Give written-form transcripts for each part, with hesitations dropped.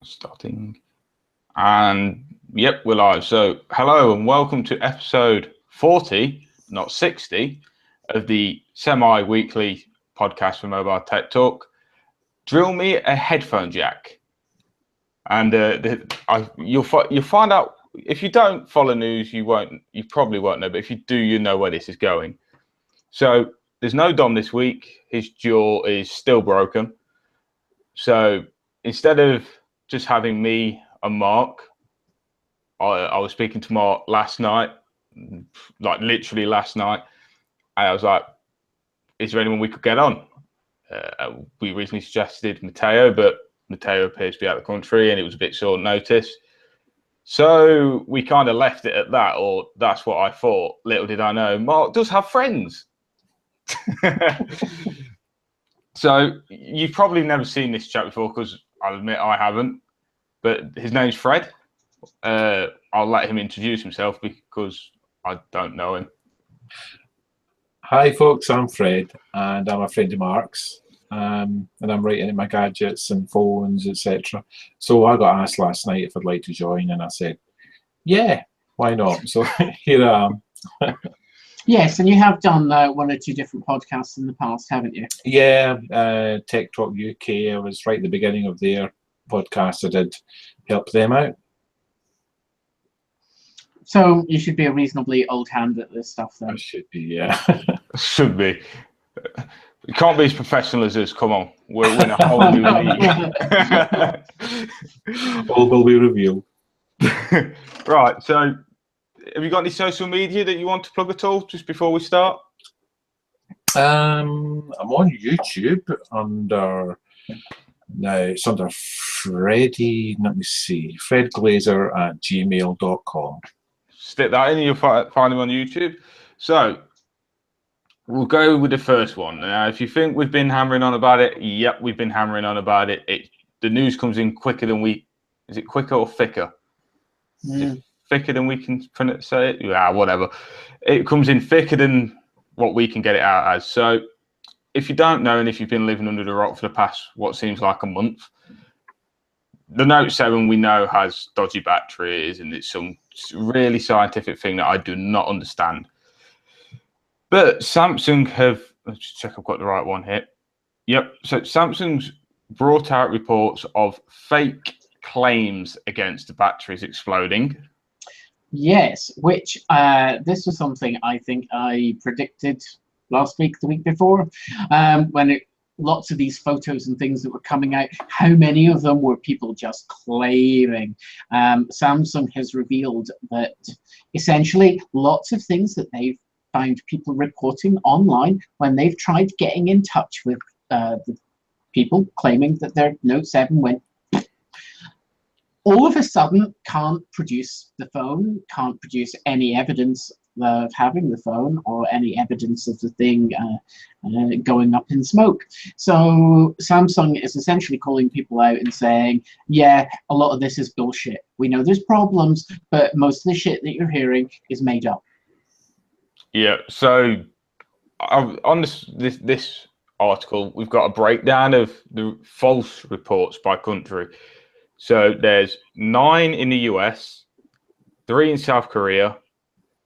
Starting. And yep, we're live. So hello and welcome to episode 40, not 60, of the semi-weekly podcast for Mobile Tech Talk. Drill me a headphone jack. And you'll find out, if you don't follow news, you probably won't know, but if you do, you know where this is going. So there's no Dom this week. His jaw is still broken. So instead of just having me and Mark, I was speaking to Mark last night, like literally last night, and I was like, is there anyone we could get on? We originally suggested Matteo, but Matteo appears to be out of the country and it was a bit short notice. So we kind of left it at that, or that's what I thought. Little did I know, Mark does have friends. So you've probably never seen this chap before, because I'll admit I haven't. But his name's Fred. I'll let him introduce himself because I don't know him. Hi folks, I'm Fred and I'm a friend of Mark's, and I'm writing in my gadgets and phones, etc. So I got asked last night if I'd like to join, and I said, yeah, why not? So here I am. Yes, and you have done one or two different podcasts in the past, haven't you? Yeah, Tech Talk UK, I was right at the beginning of their podcast. I did help them out. So you should be a reasonably old hand at this stuff then. I should be, yeah. Should be. You can't be as professional as us. Come on, we're in a whole new league. All will be revealed. Right, so have you got any social media that you want to plug at all just before we start? I'm on YouTube under, now it's under Freddie, let me see, fredglaser@gmail.com. Stick that in and you'll find him on YouTube. So we'll go with the first one. Now, if you think we've been hammering on about it, yep, we've been hammering on about it. The news comes in quicker than we... Is it quicker or thicker? Is it thicker than we can say it? Yeah, whatever. It comes in thicker than what we can get it out as. So if you don't know, and if you've been living under the rock for the past, what seems like a month, the Note 7 we know has dodgy batteries, and it's some really scientific thing that I do not understand. But Samsung have... Let's just check I've got the right one here. Yep. So Samsung's brought out reports of fake claims against the batteries exploding. Yes, which this was something I think I predicted last week, the week before, when lots of these photos and things that were coming out, how many of them were people just claiming? Samsung has revealed that essentially lots of things that they've found people reporting online when they've tried getting in touch with the people claiming that their Note 7 went all of a sudden can't produce the phone, can't produce any evidence of having the phone or any evidence of the thing going up in smoke. So Samsung is essentially calling people out and saying, yeah, a lot of this is bullshit. We know there's problems, but most of the shit that you're hearing is made up. Yeah, so on this article, we've got a breakdown of the false reports by country. So there's 9 in the US, 3 in South Korea,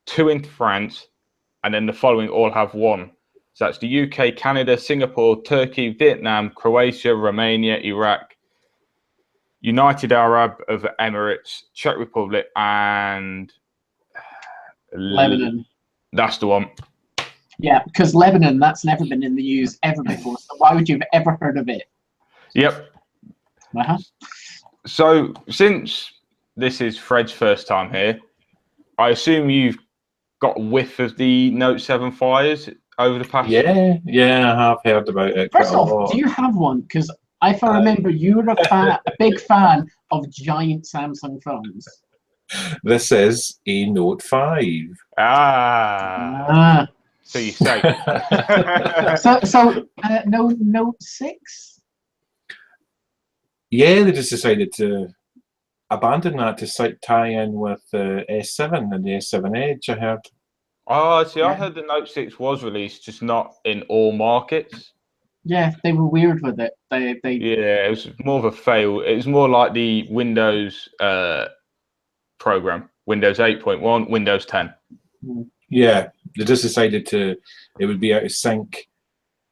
2 in France, and then the following all have 1. So that's the UK, Canada, Singapore, Turkey, Vietnam, Croatia, Romania, Iraq, United Arab Emirates, Czech Republic, and Lebanon. That's the one. Yeah, because Lebanon, that's never been in the news ever before. So why would you have ever heard of it? Yep. Uh-huh. So since this is Fred's first time here, I assume you've got a whiff of the Note 7 fires over the past... Yeah, I have heard about it. First off, do you have one? Because if I remember, you were a big fan of giant Samsung phones. This is a Note 5. So you say. No Note 6? Yeah, they just decided to abandon that to tie in with the S7 and the S7 Edge, I heard. Oh, see, I heard the Note 6 was released, just not in all markets. Yeah, they were weird with it. They Yeah, it was more of a fail. It was more like the Windows program, Windows 8.1, Windows 10. Yeah, they just decided it would be out of sync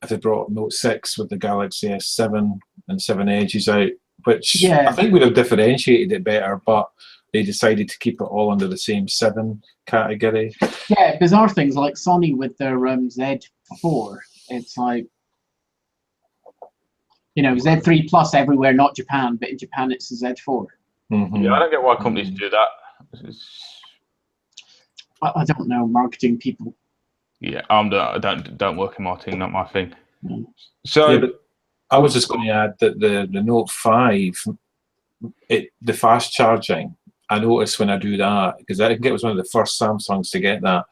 if they brought Note 6 with the Galaxy S7 and 7 Edges out, which I think would have differentiated it better, but they decided to keep it all under the same 7 category. Yeah, bizarre things like Sony with their Z4. It's like, Z3 Plus everywhere, not Japan, but in Japan it's a Z4. Mm-hmm. Yeah, I don't get why companies do that. I don't know, marketing people. Yeah, I don't work in marketing, not my thing. So yeah, but I was just going to add that the Note 5, the fast charging, I notice when I do that, because I think it was one of the first Samsungs to get that,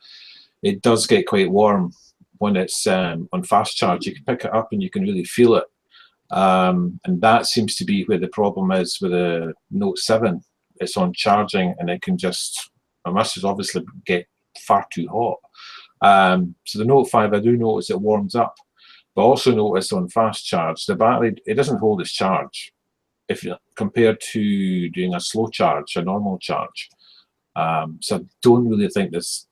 it does get quite warm when it's on fast charge. You can pick it up and you can really feel it. And that seems to be where the problem is with the Note 7. It's on charging and it must just obviously get far too hot. So the Note 5, I do notice it warms up, but also notice on fast charge, the battery, it doesn't hold its charge if you compared to doing a slow charge, a normal charge. So I don't really think there's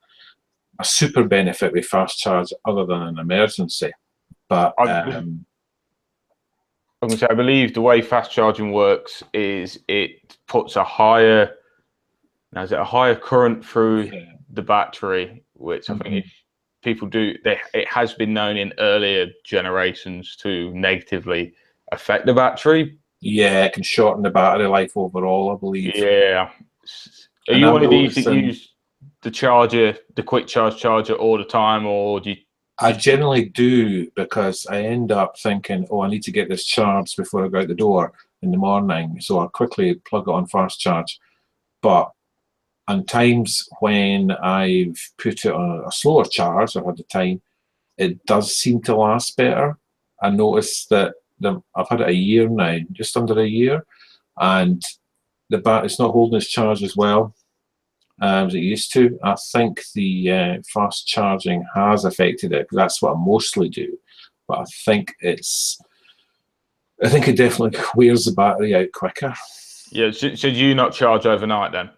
a super benefit with fast charge other than an emergency. But I believe the way fast charging works is it puts a higher current through the battery, which I think if people do, it has been known in earlier generations to negatively affect the battery. Yeah, it can shorten the battery life overall, I believe. Yeah. Are you one of these that use the quick charge charger all the time, or do you? I generally do, because I end up thinking, oh, I need to get this charged before I go out the door in the morning. So I quickly plug it on fast charge. But on times when I've put it on a slower charge, I've had the time, it does seem to last better. I noticed that I've had it a year now, just under a year, and it's not holding its charge as well as it used to. I think the fast charging has affected it, because that's what I mostly do. But I think it definitely wears the battery out quicker. Yeah. So do you not charge overnight then?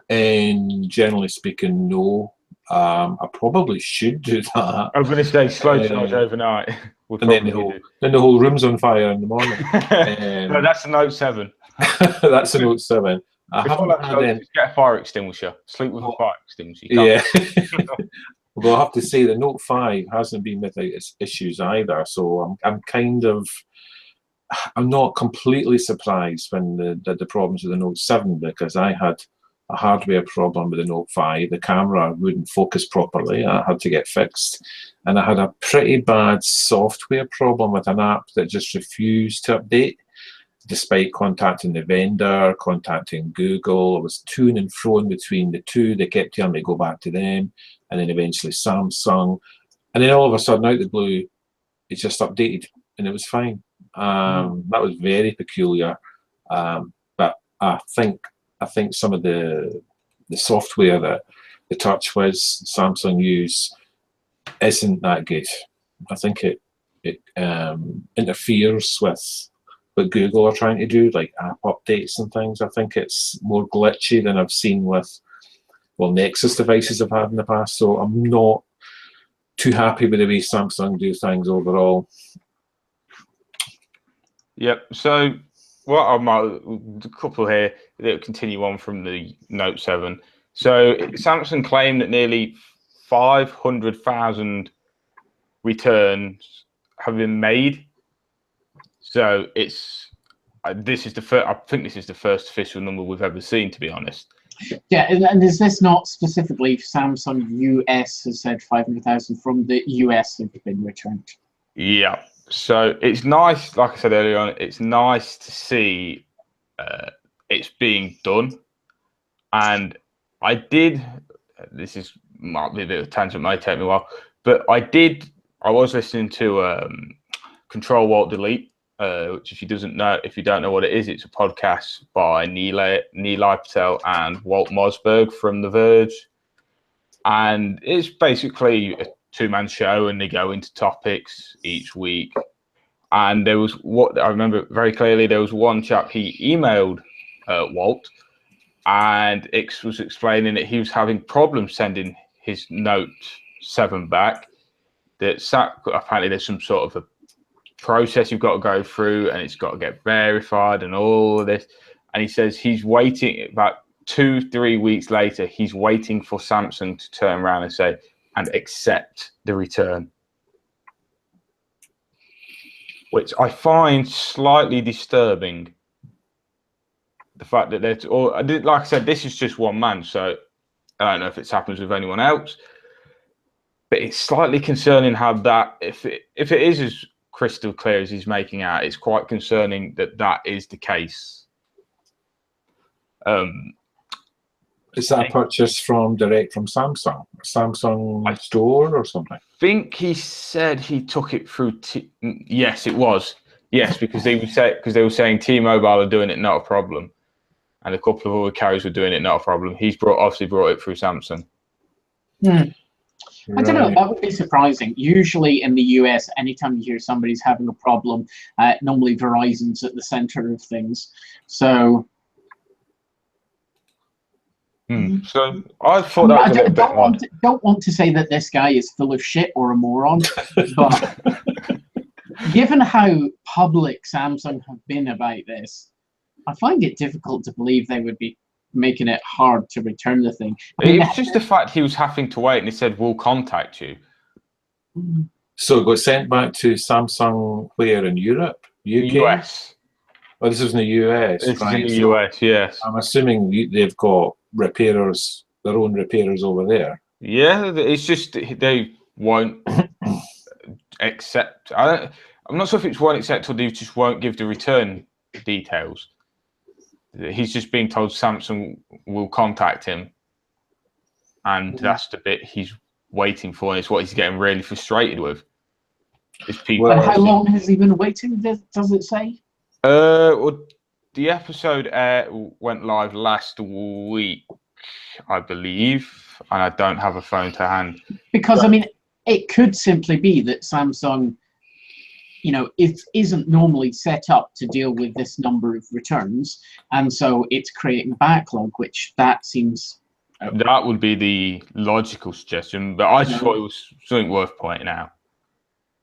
And generally speaking, no. I probably should do that. I was going to say slow charge overnight. And then the whole room's on fire in the morning. No, that's the Note 7. That's a Note 7. Just get a fire extinguisher. Sleep with a fire extinguisher. Yeah. Although I have to say the Note 5 hasn't been without its issues either. So I'm not completely surprised when the problems with the Note 7, because I had a hardware problem with the Note 5. The camera wouldn't focus properly. I had to get fixed. And I had a pretty bad software problem with an app that just refused to update, despite contacting the vendor, contacting Google. I was to and fro between the two. They kept telling me to go back to them, and then eventually Samsung. And then all of a sudden, out of the blue, it just updated, and it was fine. That was very peculiar. But I think some of the software that the TouchWiz Samsung use isn't that good. I think it interferes with what Google are trying to do, like app updates and things. I think it's more glitchy than I've seen with Nexus devices I've had in the past. So I'm not too happy with the way Samsung do things overall. Yep. So a couple here that continue on from the Note 7. So Samsung claimed that nearly 500,000 returns have been made. So this is the first. I think this is the first official number we've ever seen, to be honest. Yeah, and is this not specifically Samsung US has said 500,000 from the US have been returned? Yeah. So it's nice, like I said earlier on, it's nice to see it's being done. And might be a bit of a tangent, may take me a while, but I was listening to Control Walt Delete, which if you don't know what it is, it's a podcast by Nilay Patel and Walt Mossberg from The Verge. And it's basically a two-man show, and they go into topics each week And there was what I remember very clearly. There was one chap he emailed Walt, and X was explaining that he was having problems sending his Note 7 back. That apparently there's some sort of a process you've got to go through, and it's got to get verified and all of this. And he says he's waiting about 2-3 weeks later. He's waiting for Samsung to turn around and say and accept the return, which I find slightly disturbing. The fact that they're like I said, this is just one man, so I don't know if it happens with anyone else. But it's slightly concerning how that, if it is as crystal clear as he's making out, it's quite concerning that is the case. Is that a purchase direct from Samsung? Samsung store or something? I think he said he took it through. Yes, it was. Yes, because they were saying T-Mobile are doing it, not a problem, and a couple of other carriers were doing it, not a problem. He's obviously brought it through Samsung. I don't know. That would be surprising. Usually in the US, anytime you hear somebody's having a problem, normally Verizon's at the center of things. So. So I thought that was a bit odd. Don't want to say that this guy is full of shit or a moron, but given how public Samsung have been about this, I find it difficult to believe they would be making it hard to return the thing. It was just the fact he was having to wait, and he said, "We'll contact you." So it got sent back to Samsung where in Europe? UK? US. Oh, this is in the US. This right? is in the US, yes. I'm assuming they've got repairers, their own repairers over there. Yeah, it's just they won't accept. I'm not sure if it's won't accept or they just won't give the return details. He's just being told Samsung will contact him, and that's the bit he's waiting for, and it's what he's getting really frustrated with. But how long has he been waiting? Does it say? Well, the episode went live last week, I believe, and I don't have a phone to hand. Because I mean, it could simply be that Samsung, it isn't normally set up to deal with this number of returns, and so it's creating a backlog, which that seems. That would be the logical suggestion, but I just thought it was something worth pointing out.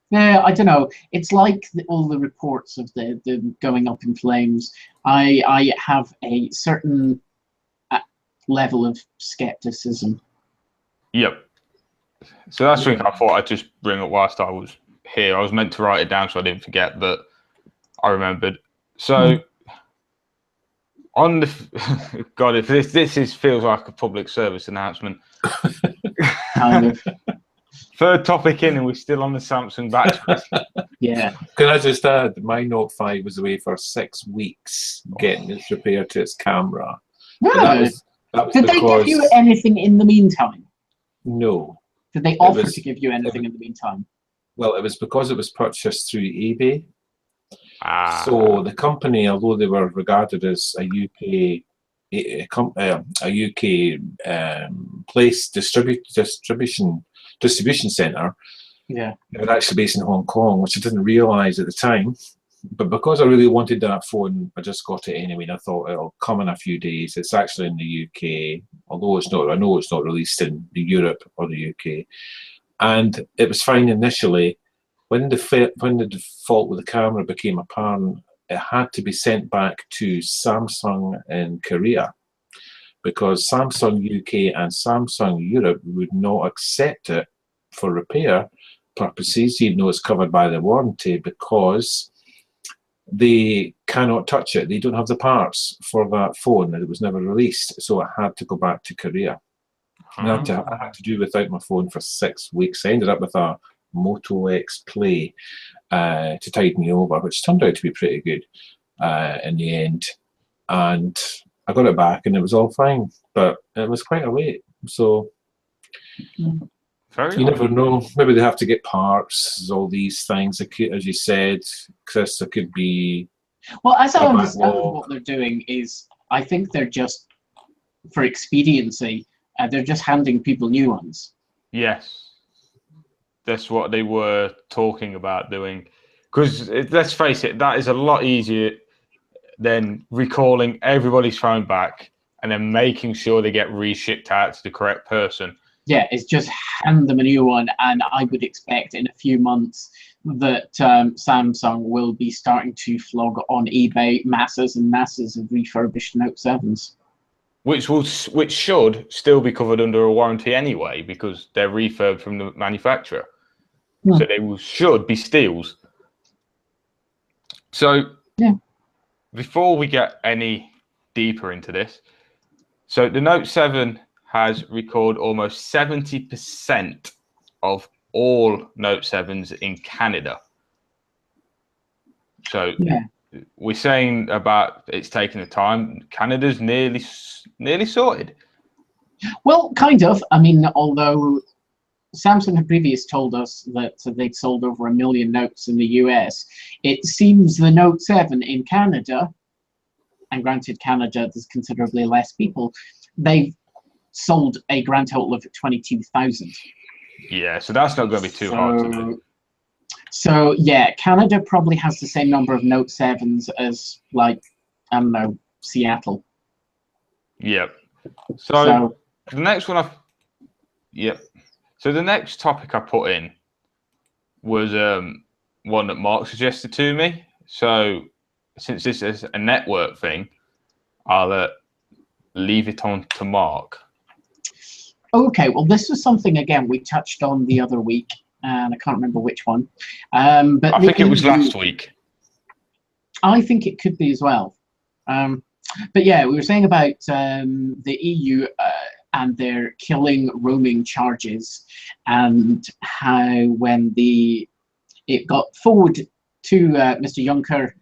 Yeah, I don't know. It's like all the reports of the going up in flames. I have a certain level of skepticism. Yep. So that's something I thought I'd just bring up whilst I was here. I was meant to write it down so I didn't forget, but I remembered. So on the God, if this feels like a public service announcement. Kind of. Third topic in, and we're still on the Samsung batteries. Yeah. Can I just add, my Note 5 was away for 6 weeks getting it repaired to its camera. No. Did they give you anything in the meantime? No. Did they offer to give you anything in the meantime? Well, it was because it was purchased through eBay. So the company, although they were regarded as a UK place distribution center, yeah, they were actually based in Hong Kong, which I didn't realize at the time. But because I really wanted that phone, I just got it anyway, and I thought it'll come in a few days. It's actually in the UK, although it's not. I know it's not released in Europe or the UK, and it was fine initially. When the default with the camera became apparent, it had to be sent back to Samsung in Korea, because Samsung UK and Samsung Europe would not accept it for repair purposes, even though it's covered by the warranty, because they cannot touch it. They don't have the parts for that phone, and it was never released, so it had to go back to Korea. I had to do without my phone for 6 weeks. I ended up with a Moto X Play to tide me over, which turned out to be pretty good in the end. And I got it back, and it was all fine, but it was quite a wait. So you never know. Maybe they have to get parts, all these things. As you said, Chris, there could be. Well, as I understand what they're doing is, I think they're just, for expediency, they're just handing people new ones. Yes. That's what they were talking about doing. Because let's face it, that is a lot easier than recalling everybody's phone back and then making sure they get reshipped out to the correct person. Yeah, it's just hand them a new one, and I would expect in a few months that Samsung will be starting to flog on eBay masses and masses of refurbished Note 7s. Which should still be covered under a warranty anyway, because they're refurbed from the manufacturer. Hmm. So they should be steals. So yeah. Before we get any deeper into this, so the Note 7 has recorded almost 70% of all Note 7s in Canada. So we're saying about it's taking the time. Canada's nearly sorted. Well, kind of. I mean, although Samsung had previously told us that they'd sold over 1 million Notes in the US, it seems the Note 7 in Canada, and granted Canada, there's considerably less people, they've sold a grand total of 22,000. Yeah, so that's not going to be too hard to do. So yeah, Canada probably has the same number of Note 7s as, like, I don't know, Seattle. Yep. So the next one So the next topic I put in was one that Mark suggested to me. So since this is a network thing, I'll leave it on to Mark. Okay, well, this was something, again, we touched on the other week, and I can't remember which one. But I think it was last week. I think it could be as well. But yeah, we were saying about the EU and their killing roaming charges, and how when it got forwarded to Mr. Juncker,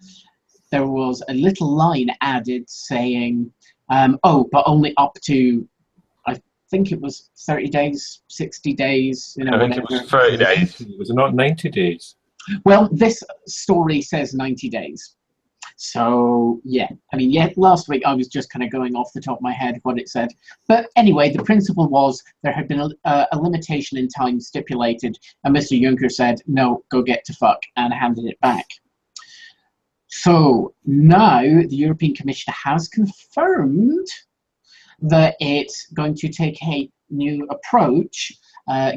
there was a little line added saying, oh, but only up to, I think it was 30 days, 60 days, I think it was 30 days. Was it not 90 days? Well, this story says 90 days. So, yeah, I mean, last week I was just kind of going off the top of my head what it said. But anyway, the principle was there had been a limitation in time stipulated, and Mr. Juncker said, no, go get to fuck, and handed it back. So now the European Commission has confirmed that it's going to take a new approach,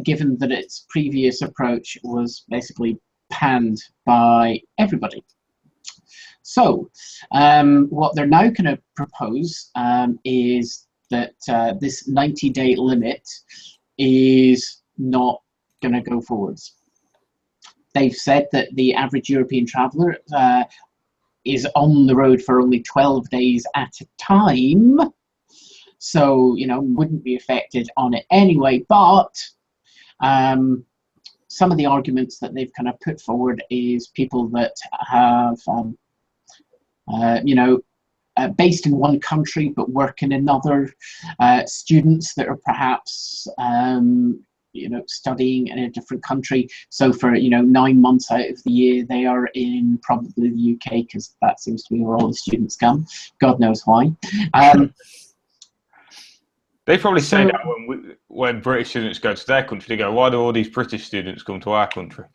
given that its previous approach was basically panned by everybody. So what they're now going to propose is that this 90-day limit is not going to go forwards. They've said that the average European traveller is on the road for only 12 days at a time, so, you know, wouldn't be affected on it anyway, but some of the arguments that they've kind of put forward is people that have based in one country but work in another, students that are perhaps studying in a different country, so for 9 months out of the year they are in probably the UK, because that seems to be where all the students come, God knows why. They probably say that when British students go to their country, they go, why do all these British students come to our country?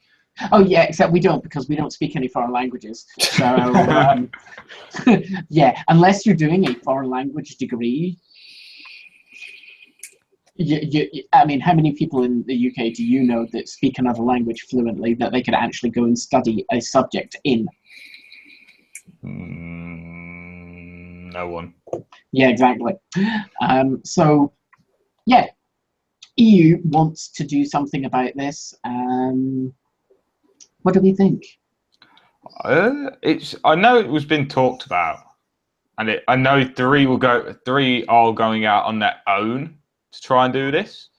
Oh yeah, except we don't, because we don't speak any foreign languages. So yeah, unless you're doing a foreign language degree, I mean, how many people in the UK do you know that speak another language fluently that they could actually go and study a subject in? No one. Yeah, exactly. So yeah, EU wants to do something about this. What do we think? I know it was been talked about, and I know three are going out on their own to try and do this.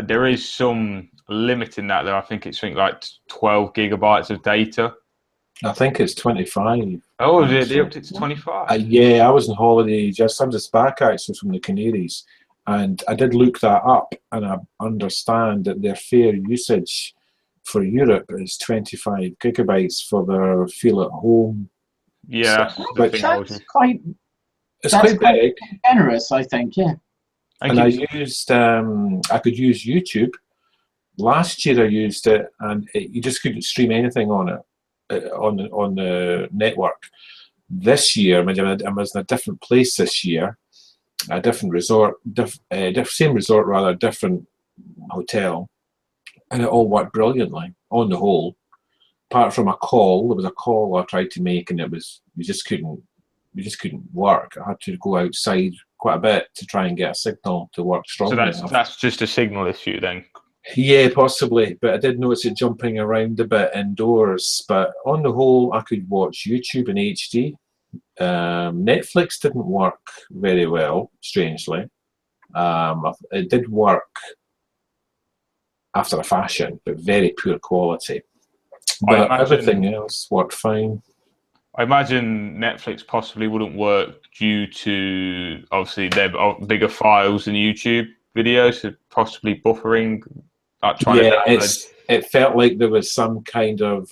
There is some limit in that, though. I think it's like 12 gigabytes of data. I think it's 25. Oh, they upped it to 25? Yeah, I was on holiday I'm just back actually from the Canaries, and I did look that up, and I understand that their fair usage for Europe is 25 gigabytes for their feel at home. Yeah, that's quite big. Generous, I think. Yeah. And I used I could use YouTube. Last year I used it, and you just couldn't stream anything on it. on the network. This year, I was in a different place this year, a different resort, same resort rather, different hotel, and it all worked brilliantly on the whole. Apart from a call, there was a call I tried to make, and we just couldn't work. I had to go outside quite a bit to try and get a signal to work strongly. So that's just a signal issue then. Yeah, possibly, but I did notice it jumping around a bit indoors. But on the whole, I could watch YouTube in HD. Netflix didn't work very well, strangely. It did work after a fashion, but very poor quality. But everything else worked fine. I imagine Netflix possibly wouldn't work due to, obviously, their bigger files than YouTube videos, so possibly buffering. It felt like there was some kind of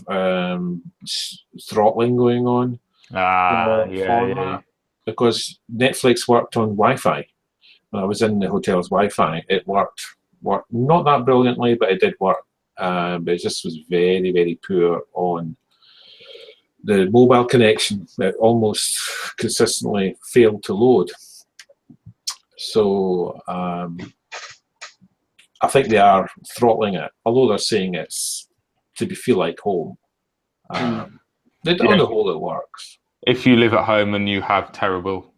throttling going on. Yeah. Because Netflix worked on Wi-Fi. When I was in the hotel's Wi-Fi, it worked not that brilliantly, but it did work. But it just was very, very poor on the mobile connection. It almost consistently failed to load. So I think they are throttling it, although they're saying it's to feel like home. On the whole, it works. If you live at home and you have terrible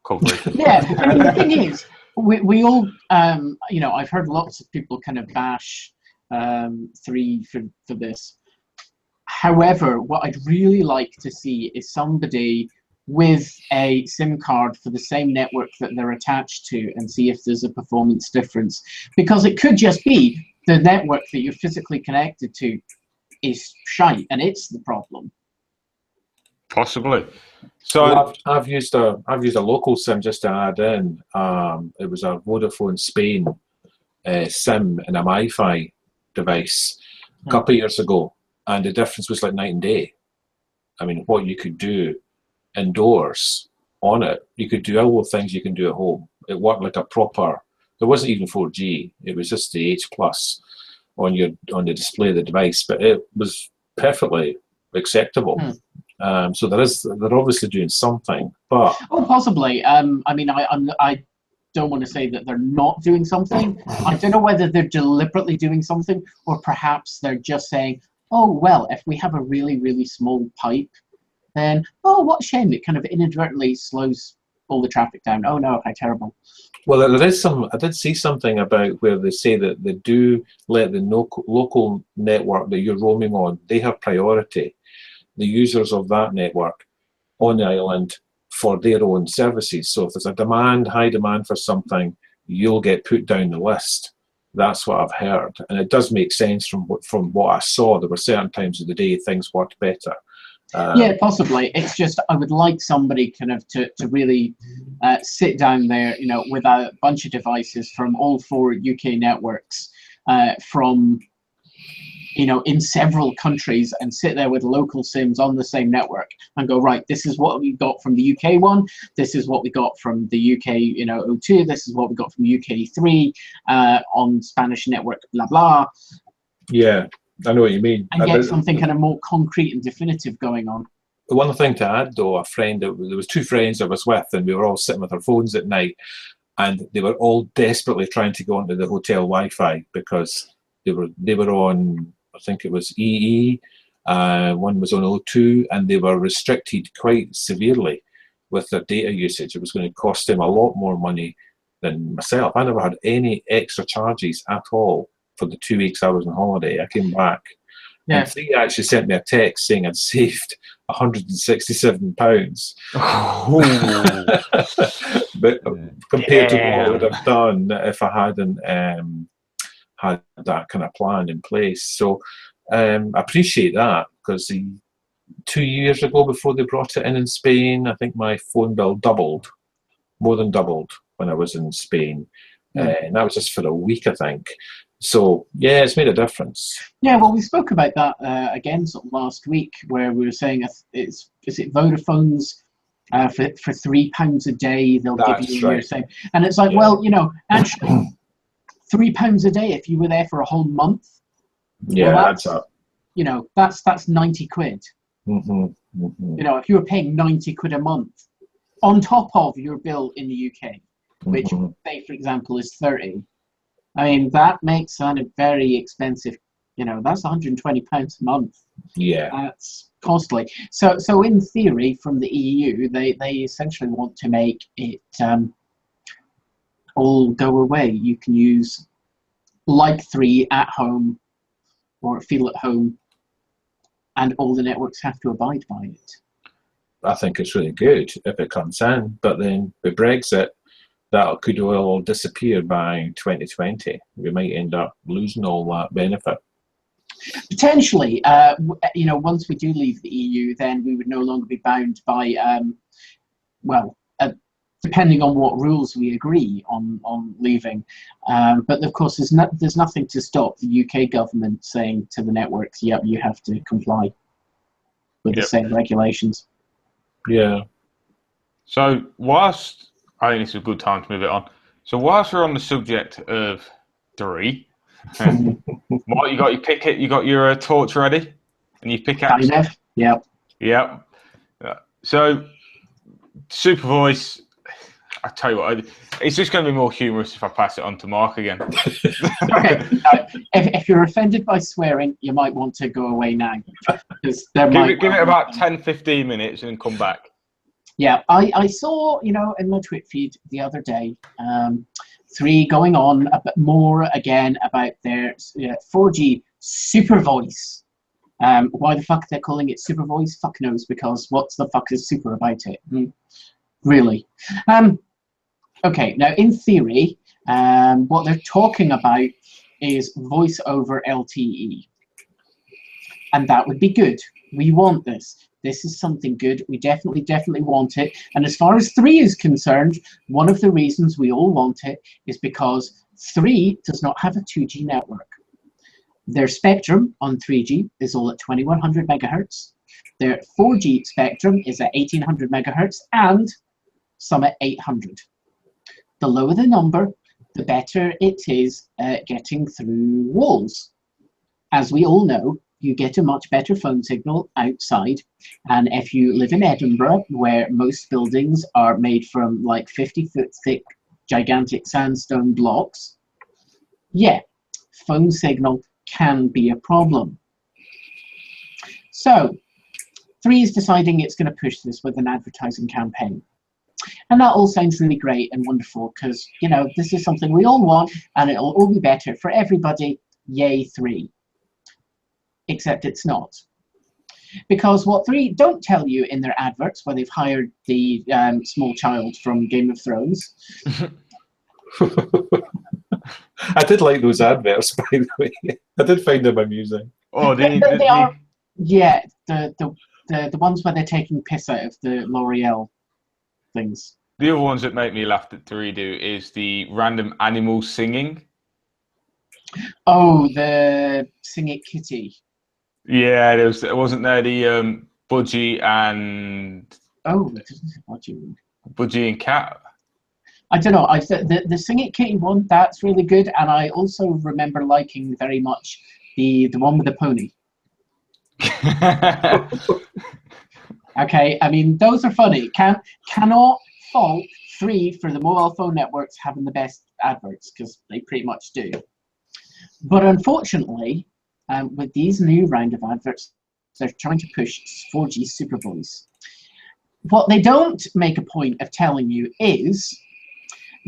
coverage. Yeah, I mean, the thing is, we all, I've heard lots of people kind of bash 3 for this. However, what I'd really like to see is somebody with a SIM card for the same network that they're attached to and see if there's a performance difference. Because it could just be the network that you're physically connected to is shite and it's the problem. Possibly. So I've used a local SIM just to add in. It was a Vodafone Spain SIM in a MiFi device a couple of years ago, and the difference was like night and day. I mean, what you could do indoors on it, you could do all the things you can do at home. It worked like a proper. There wasn't even 4G. It was just the H+ on the display of the device, but it was perfectly acceptable. So they're obviously doing something, but possibly. I mean, I don't want to say that they're not doing something. I don't know whether they're deliberately doing something, or perhaps they're just saying, oh well, if we have a really, really small pipe, then what a shame, it kind of inadvertently slows all the traffic down. Oh no, how terrible. Well, there is I did see something about where they say that they do let the local network that you're roaming on, they have priority, the users of that network on the island, for their own services. So if there's a high demand for something, you'll get put down the list. That's what I've heard, and it does make sense from what I saw. There were certain times of the day things worked better. Yeah, possibly. It's just I would like somebody kind of to really sit down there, with a bunch of devices from all 4 UK networks, from in several countries, and sit there with local SIMs on the same network and go, right, this is what we got from the UK one, this is what we got from the UK, O2, this is what we got from UK 3 on Spanish network, blah, blah. Yeah, I know what you mean. And get something kind of more concrete and definitive going on. One thing to add, though, there was 2 friends I was with, and we were all sitting with our phones at night, and they were all desperately trying to go onto the hotel Wi-Fi because they were on, I think it was EE, one was on O2, and they were restricted quite severely with their data usage. It was going to cost them a lot more money than myself. I never had any extra charges at all for the 2 weeks I was on holiday. I came back, and he actually sent me a text saying I'd saved £167. But compared to what I would have done if I hadn't had that kind of plan in place. So I appreciate that, because 2 years ago, before they brought it in Spain, I think my phone bill more than doubled when I was in Spain. And that was just for a week, I think. So yeah, it's made a difference. Yeah, well, we spoke about that again sort of last week, where we were saying is it Vodafone's for £3 a day they'll give you your same, and it's like, well, actually £3 a day if you were there for a whole month. Yeah, that's up. you know, that's 90 quid. Mm-hmm. Mm-hmm. You know, if you were paying 90 quid a month on top of your bill in the UK, which, Mm-hmm. say, for example, is 30, I mean, that makes that a very expensive, you know, that's £120 a month. Yeah. That's costly. So in theory, from the EU, they essentially want to make it all go away. You can use like 3 at home or feel at home, and all the networks have to abide by it. I think it's really good if it comes in, but then with Brexit, that could all disappear by 2020. We might end up losing all that benefit. Potentially, you know, once we do leave the EU, then we would no longer be bound by, depending on what rules we agree on leaving. But of course, there's nothing to stop the UK government saying to the networks, "Yep, you have to comply with the same regulations." Yeah. So whilst I think it's a good time to move it on. So whilst we're on the subject of 3, what you got your picket, you got your torch ready, and your pickaxe. Kind of, yeah. Yep. So super voice. I tell you what, it's just going to be more humorous if I pass it on to Mark again. Okay. If you're offended by swearing, you might want to go away now. Because give it about 10-15 minutes and then come back. Yeah, I saw, you know, in my tweet feed the other day, 3 going on a bit more again about their 4G super voice. Why the fuck they're calling it super voice? Fuck knows, because what the fuck is super about it? Really? Okay, now in theory, what they're talking about is voice over LTE. And that would be good. We want this. This is something good. We definitely want it. And as far as 3 is concerned, one of the reasons we all want it is because 3 does not have a 2G network. Their spectrum on 3G is all at 2100 megahertz. Their 4G spectrum is at 1800 megahertz and some at 800. The lower the number, the better it is at getting through walls. As we all know, you get a much better phone signal outside, and if you live in Edinburgh, where most buildings are made from like 50-foot thick gigantic sandstone blocks, yeah, phone signal can be a problem. So 3 is deciding it's going to push this with an advertising campaign. And that all sounds really great and wonderful because, you know, this is something we all want and it'll all be better for everybody. Yay, 3. Except it's not. Because what 3 don't tell you in their adverts, where they've hired the small child from Game of Thrones. I did like those adverts, by the way. I did find them amusing. Oh, they are, yeah, the ones where they're taking piss out of the L'Oreal things. The other ones that make me laugh that 3 do is the random animals singing. Oh, the Sing It Kitty. Yeah, wasn't there the Budgie and Oh, it doesn't say Budgie. Budgie and Cat. I don't know. The Sing It Kitty one, that's really good, and I also remember liking very much the one with the pony. Okay, I mean those are funny. Cannot fault 3 for the mobile phone networks having the best adverts because they pretty much do. But unfortunately, with these new round of adverts, they're trying to push 4G super voice. What they don't make a point of telling you is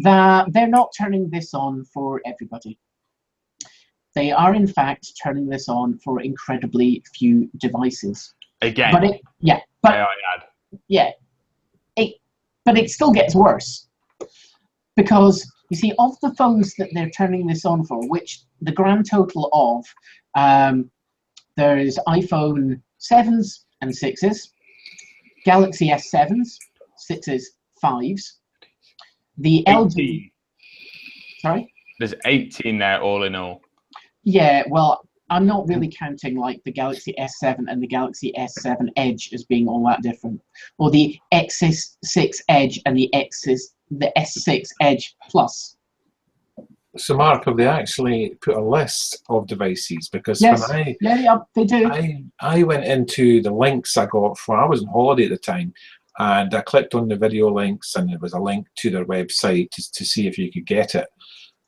that they're not turning this on for everybody. They are, in fact, turning this on for incredibly few devices. Again. But it still gets worse. Because, you see, of the phones that they're turning this on for, which the grand total of, there is iPhone 7s and 6s, Galaxy S7s, 6s, 5s, the LG... Sorry? There's 18 there all in all. Yeah, well, I'm not really counting like the Galaxy S7 and the Galaxy S7 Edge as being all that different. Or the X6 Edge and the S6 Edge Plus. So, Mark, have they actually put a list of devices? Because Yes. when Yeah, they do. I went into the links I got from, I was on holiday at the time, and I clicked on the video links, and there was a link to their website to see if you could get it.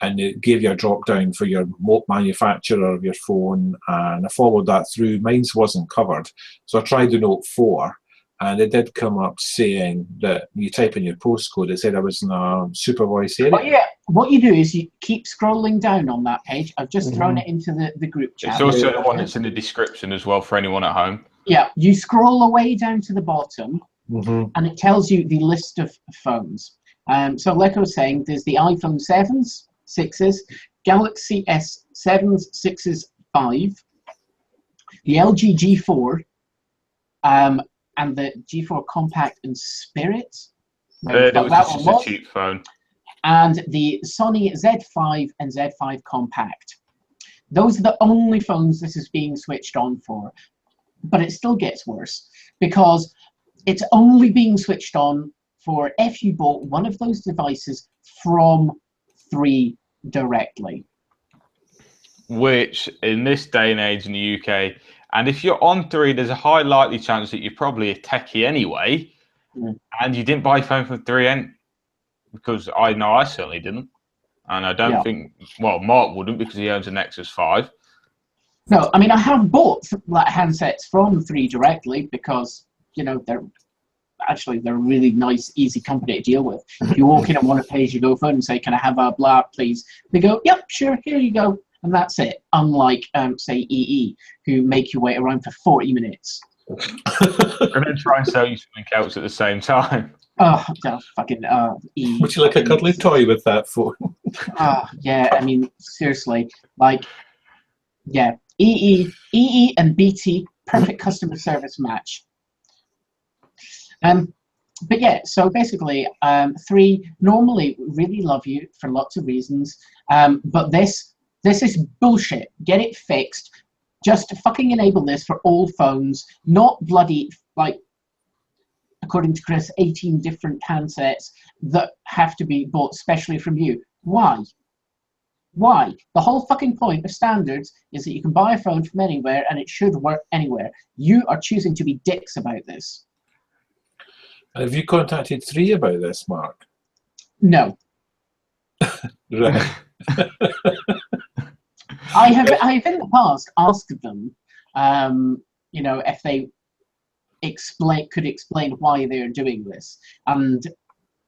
And it gave you a drop down for your manufacturer of your phone, and I followed that through. Mine wasn't covered, so I tried the Note 4, and it did come up saying that you type in your postcode, it said I was in a super voice area. But yeah, what you do is you keep scrolling down on that page. I've just thrown it into the group chat. It's also the one that's in the description as well for anyone at home. Yeah, you scroll away down to the bottom, and it tells you the list of phones. So like I was saying, there's the iPhone 7s, 6s, Galaxy S7s, 6s, 5, the LG G4, and the G4 Compact and Spirit. That was just a cheap phone. And the Sony Z5 and Z5 Compact. Those are the only phones this is being switched on for. But it still gets worse, because it's only being switched on for if you bought one of those devices from 3 directly. Which, in this day and age in the UK, and if you're on 3, there's a high likely chance that you're probably a techie anyway, and you didn't buy a phone from 3, because I know I certainly didn't. And I don't think, well, Mark wouldn't, because he owns a Nexus 5. No, I mean, I have bought handsets from 3 directly, because, you know, they're a really nice, easy company to deal with. If you walk in and want a pay-as-you-go phone and say, can I have a blah, please? They go, yep, sure, here you go. And that's it. Unlike, say, EE, who make you wait around for 40 minutes. And then try and sell you something else at the same time. Oh, fucking EE. Would you like a cuddly toy with that phone? Yeah, I mean, seriously. Like, yeah, EE and BT, perfect customer service match. But yeah, so basically, 3 normally really love you for lots of reasons, but this is bullshit. Get it fixed. Just fucking enable this for all phones, not bloody, like, according to Chris, 18 different handsets that have to be bought specially from you. Why? Why? The whole fucking point of standards is that you can buy a phone from anywhere and it should work anywhere. You are choosing to be dicks about this. Have you contacted 3 about this, Mark? No. Right. I have in the past asked them, you know, if they could explain why they're doing this, and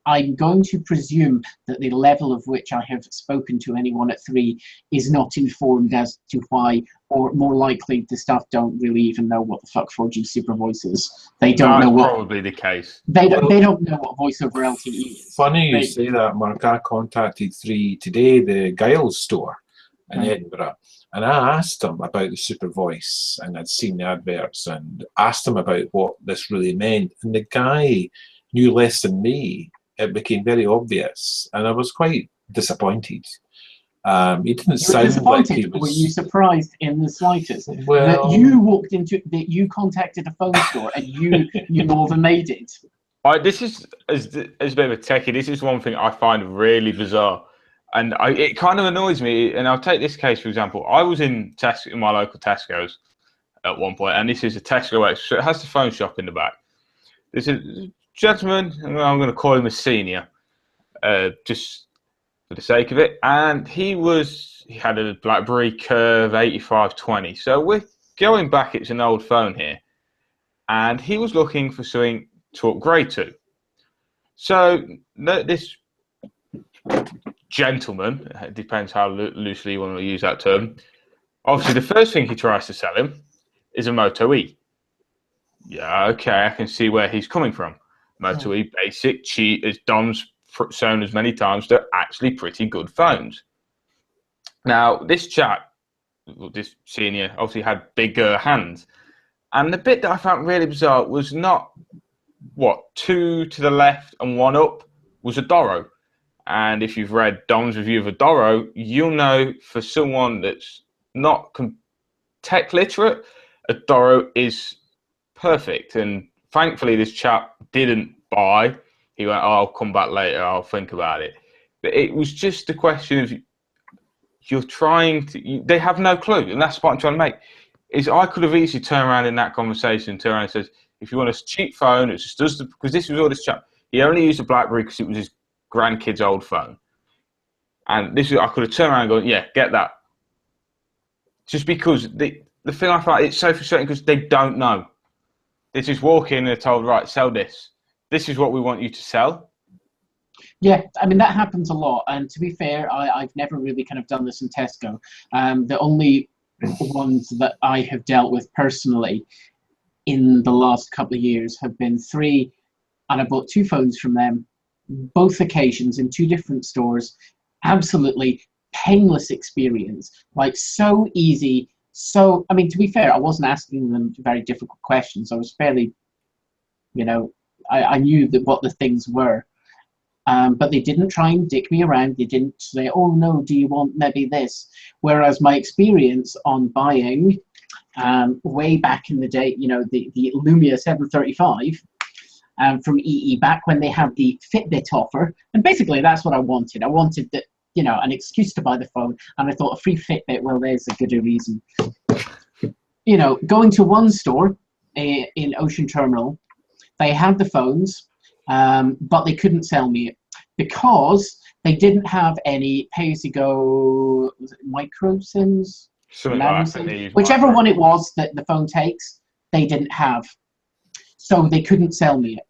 I'm going to presume that the level of which I have spoken to anyone at 3 is not informed as to why, or more likely the staff don't really even know what the fuck 4G Super Voice is. They don't know what. Probably the case. They don't know what voice over LTE is. Funny you say that, Mark. I contacted 3 today, the Giles store in Edinburgh, and I asked them about the Super Voice, and I'd seen the adverts, and asked them about what this really meant, and the guy knew less than me. It became very obvious, and I was quite disappointed. He didn't sound like he was. Were you surprised in the slightest Well, that you walked into that you contacted a phone store and you made it? This is as a bit of a techie. This is one thing I find really bizarre, and it kind of annoys me. And I'll take this case for example. I was in my local Tesco's at one point, and this is a Tesco. So it has the phone shop in the back. This is gentleman, I'm going to call him a senior, just for the sake of it. And he had a BlackBerry Curve 8520. So we're going back, it's an old phone here. And he was looking for something to upgrade to. So this gentleman, it depends how loosely you want to use that term, obviously the first thing he tries to sell him is a Moto E. Yeah, okay, I can see where he's coming from. Moto E, basic, cheap, as Dom's shown as many times, they're actually pretty good phones. Now, this chap, this senior, obviously had bigger hands. And the bit that I found really bizarre was not, 2 to the left and 1 up was a Doro. And if you've read Dom's review of a Doro, you'll know for someone that's not tech literate, a Doro is perfect. And thankfully, this chap didn't buy. He went, I'll come back later. I'll think about it. But it was just a question of you're trying to. They have no clue, and that's what I'm trying to make. Is I could have easily turned around in that conversation, turn around and says, if you want a cheap phone, it just does because this was all this chap. He only used a BlackBerry because it was his grandkid's old phone, and this is I could have turned around and gone, yeah, get that. Just because the thing I find it's so frustrating because they don't know. They just walk in and they're told, right, sell this. This is what we want you to sell. Yeah, I mean, that happens a lot. And to be fair, I've never really kind of done this in Tesco. The only ones that I have dealt with personally in the last couple of years have been 3, and I bought 2 phones from them, both occasions in 2 different stores. Absolutely painless experience, like so easy. So, I mean, to be fair, I wasn't asking them very difficult questions. I was fairly, I knew what the things were. But they didn't try and dick me around. They didn't say, oh, no, do you want maybe this? Whereas my experience on buying way back in the day, the Lumia 735 from EE, back when they had the Fitbit offer, and basically that's what I wanted. I wanted that, an excuse to buy the phone, and I thought a free Fitbit, well, there's a good reason. Going to one store in Ocean Terminal, they had the phones, but they couldn't sell me it because they didn't have any pay-as-you-go micro SIMs, whichever one it was that the phone takes, they didn't have. So they couldn't sell me it.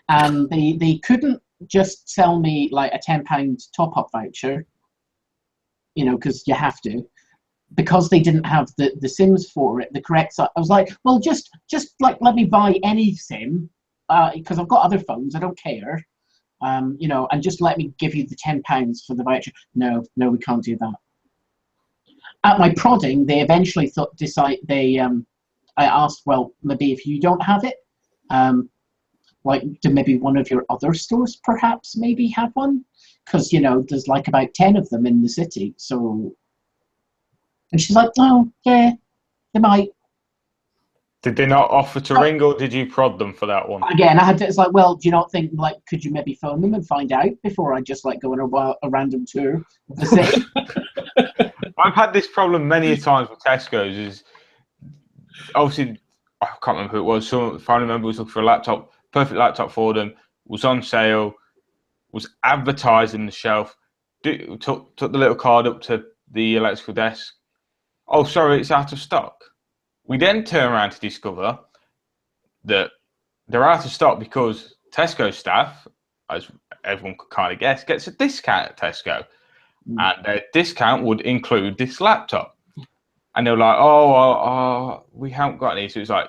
And they couldn't just sell me like a £10 top-up voucher, because you have to, because they didn't have the SIMs for it, the correct size. I was like, well, just like let me buy any SIM, because I've got other phones, I don't care, and just let me give you the £10 for the voucher. No, we can't do that. At my prodding, they eventually I asked, well, maybe if you don't have it, do maybe one of your other stores perhaps maybe have one? Because, there's like about 10 of them in the city, so... And she's like, oh, yeah, they might. Did they not offer to ring, or did you prod them for that one? Again, it's like, well, do you not think, could you maybe phone them and find out before I just, go on a random tour of the city? I've had this problem many times with Tesco's, is obviously, I can't remember who it was, some family member was looking for a laptop, perfect laptop for them, was on sale, was advertised on the shelf, took the little card up to the electrical desk. Oh, sorry, it's out of stock. We then turn around to discover that they're out of stock because Tesco staff, as everyone could kind of guess, gets a discount at Tesco. And their discount would include this laptop. And they were like, oh, we haven't got any. So it's like,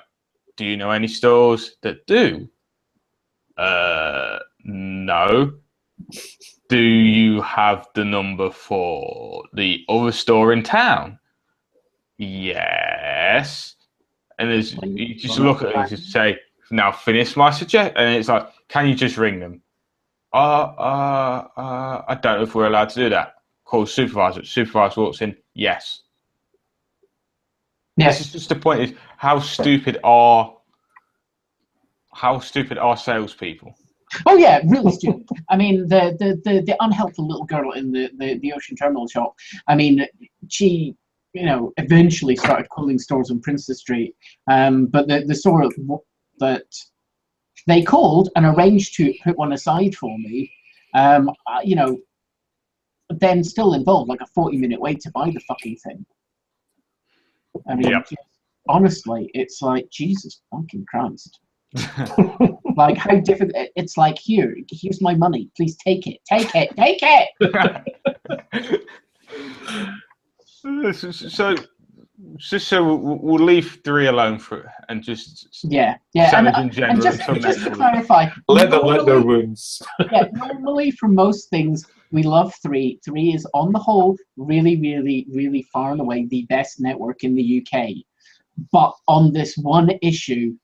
do you know any stores that do? No. Do you have the number for the other store in town? Yes. And you just look at it and just say, now finish my suggestion. And it's like, can you just ring them? I don't know if we're allowed to do that. Call supervisor. Supervisor walks in. Yes. Yes. This is just the point: is how stupid are salespeople? Oh yeah, really stupid. I mean, the unhelpful little girl in the Ocean Terminal shop. I mean, she eventually started calling stores on Princess Street. But the store that they called and arranged to put one aside for me, then still involved like a 40-minute wait to buy the fucking thing. I mean, honestly, it's like, Jesus fucking Christ. Like, how different. It's like, here's my money. Please take it. Take it. So just so we'll leave 3 alone and just yeah. in general. And just to clarify, let their wounds. Yeah, normally for most things we love 3. 3 is on the whole really, really, really far and away the best network in the UK. But on this one issue,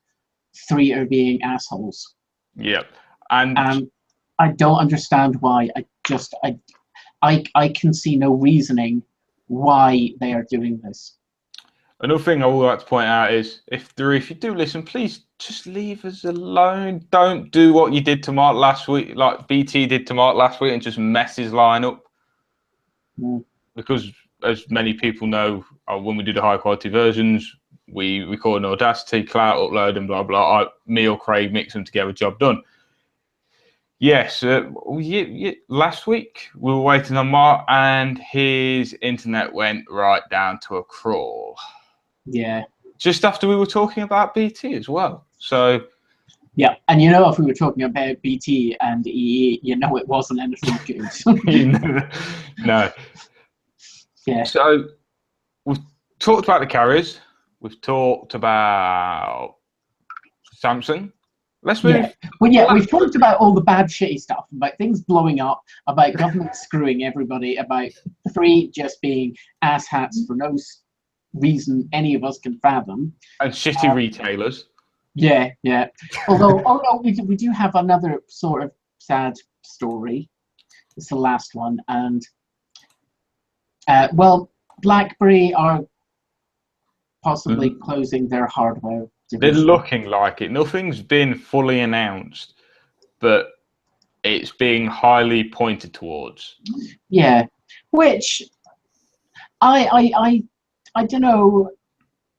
3 are being assholes. Yeah, and I don't understand why. I can see no reasoning why they are doing this. Another thing I would like to point out is, if you do listen, please just leave us alone. Don't do what you did to Mark last week, like BT did to Mark last week, and just mess his line up. because as many people know, when we do the high quality versions, we record in Audacity, cloud upload, and blah blah. Me or Craig mix them together, job done. Yes, last week we were waiting on Mark, and his internet went right down to a crawl. Yeah. Just after we were talking about BT as well. So. Yeah, and if we were talking about BT and EE, it wasn't anything good. No. Yeah. So we've talked about the carriers. We've talked about Samsung. Let's move. Yeah. Well, yeah, we've talked about all the bad, shitty stuff, about things blowing up, about government screwing everybody, about 3 just being asshats for no reason any of us can fathom. And shitty retailers. Yeah. Although, we do have another sort of sad story. It's the last one, and BlackBerry are possibly closing their hardware division. They're looking like it. Nothing's been fully announced, but it's being highly pointed towards. Yeah, which I don't know.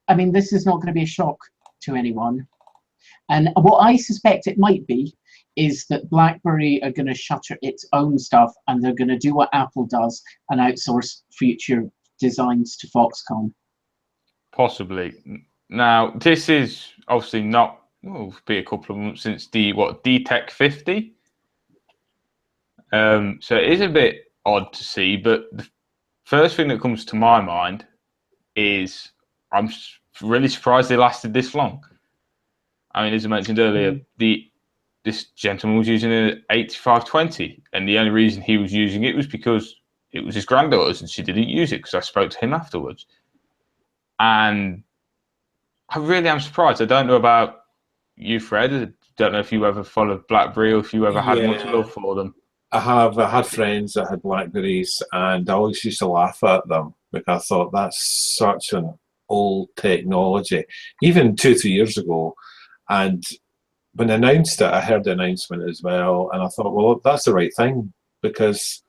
I mean, this is not going to be a shock to anyone. And what I suspect it might be is that BlackBerry are going to shutter its own stuff, and they're going to do what Apple does and outsource future designs to Foxconn. Possibly. Now, this is obviously not. It'll be a couple of months since the D-Tech 50. So it is a bit odd to see, but the first thing that comes to my mind is I'm really surprised they lasted this long. I mean, as I mentioned earlier, this gentleman was using an 8520, and the only reason he was using it was because it was his granddaughter's and she didn't use it, because I spoke to him afterwards. And I really am surprised. I don't know about you, Fred. I don't know if you ever followed BlackBerry or if you ever had much love for them. I had friends that had Blackberries, and I always used to laugh at them because I thought that's such an old technology. Even 2-3 years ago, and when they announced it, I heard the announcement as well, and I thought, well, that's the right thing, because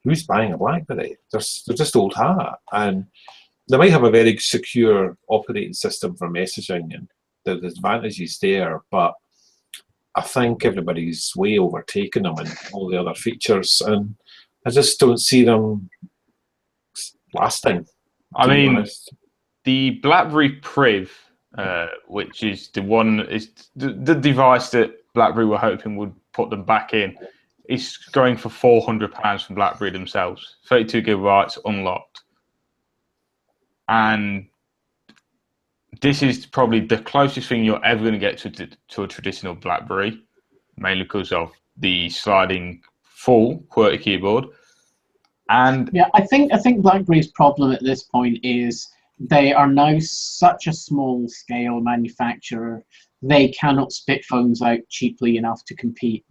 who's buying a BlackBerry? They're just old hat, and they might have a very secure operating system for messaging, and there's advantages there, but I think everybody's way overtaken them and all the other features, and I just don't see them lasting. I mean, the BlackBerry Priv, which is the device that BlackBerry were hoping would put them back in, is going for £400 from BlackBerry themselves. 32 gigabytes unlocked. And this is probably the closest thing you're ever going to get to a traditional BlackBerry, mainly because of the sliding full QWERTY keyboard. And yeah, I think BlackBerry's problem at this point is they are now such a small scale manufacturer, they cannot spit phones out cheaply enough to compete.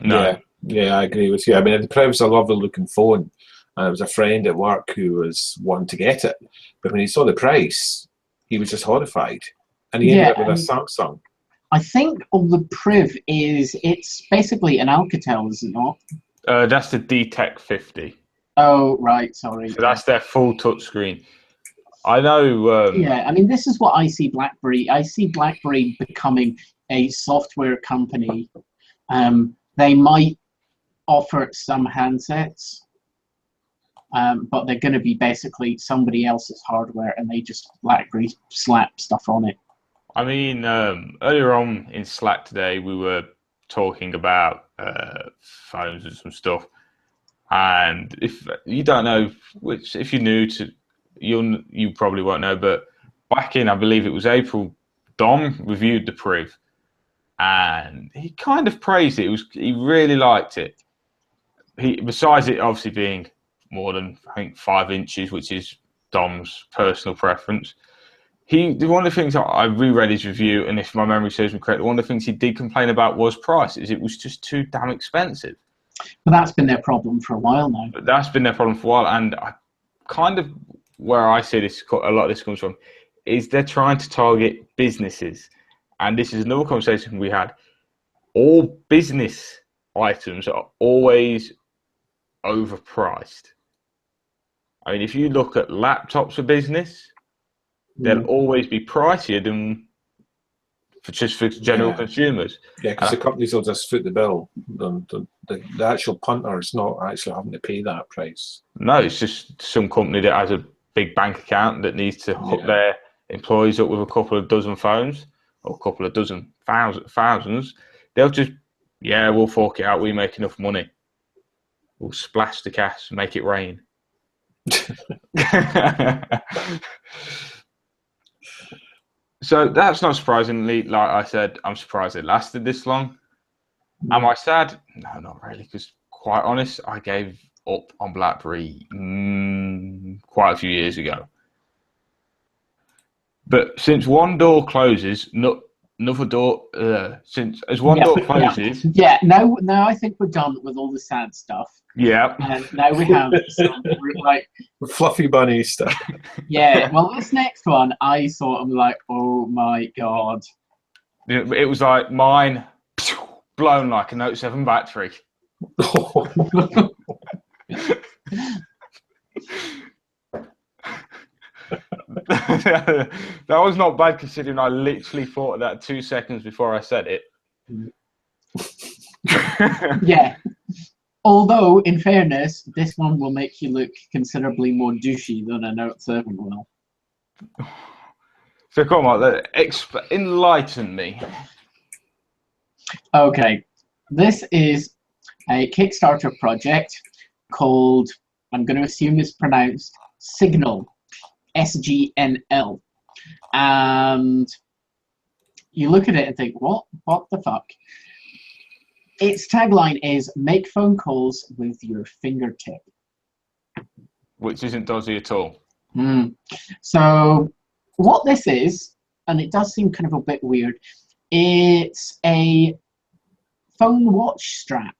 No. Yeah, I agree with you. I mean, the Priv's a lovely looking phone. And there was a friend at work who was wanting to get it, but when he saw the price, he was just horrified, and he ended up with a Samsung. I think the Priv it's basically an Alcatel, is it not? That's the D-Tech 50. Oh, right, sorry. So that's their full touchscreen. I know. Yeah, I mean, this is what I see BlackBerry. I see BlackBerry becoming a software company. They might offer some handsets, but they're going to be basically somebody else's hardware, and they just BlackBerry slap stuff on it. I mean, earlier on in Slack today, we were talking about phones and some stuff. And if you don't know, if you're new to, you probably won't know, but back in, I believe it was April, Dom reviewed the Priv, and he kind of praised it. He really liked it. Besides it obviously being more than, I think, 5 inches, which is Dom's personal preference. One of the things I reread his review, and if my memory serves me correctly, one of the things he did complain about was prices. It was just too damn expensive. But that's been their problem for a while now. That's been their problem for a while, and I kind of where I see this, a lot of this comes from, is they're trying to target businesses, and this is another conversation we had. All business items are always overpriced. I mean, if you look at laptops for business, they'll always be pricier than for general consumers. Yeah, because the companies will just foot the bill. The actual punter is not actually having to pay that price. No, it's just some company that has a big bank account that needs to hook their employees up with a couple of dozen phones or a couple of dozen thousands. They'll just, we'll fork it out. We make enough money. We'll splash the cash, make it rain. So that's not surprisingly, like I said, I'm surprised it lasted this long. Am I sad? No, not really, because quite honest, I gave up on BlackBerry quite a few years ago. But since one door closes, another door. As one door closes. Yeah. Now I think we're done with all the sad stuff. Yeah. And now we have some like fluffy bunny stuff. Yeah. Well, this next one, I saw. I'm like, oh my god. It was like mine blown like a Note 7 battery. That was not bad considering I literally thought of that 2 seconds before I said it. Yeah. Although, in fairness, this one will make you look considerably more douchey than a Note 7 will. So come on, enlighten me. Okay. This is a Kickstarter project called, I'm going to assume it's pronounced Signal. SGNL, and you look at it and think, what the fuck? Its tagline is "Make phone calls with your fingertip," which isn't dodgy at all. So, what this is, and it does seem kind of a bit weird, it's a phone watch strap.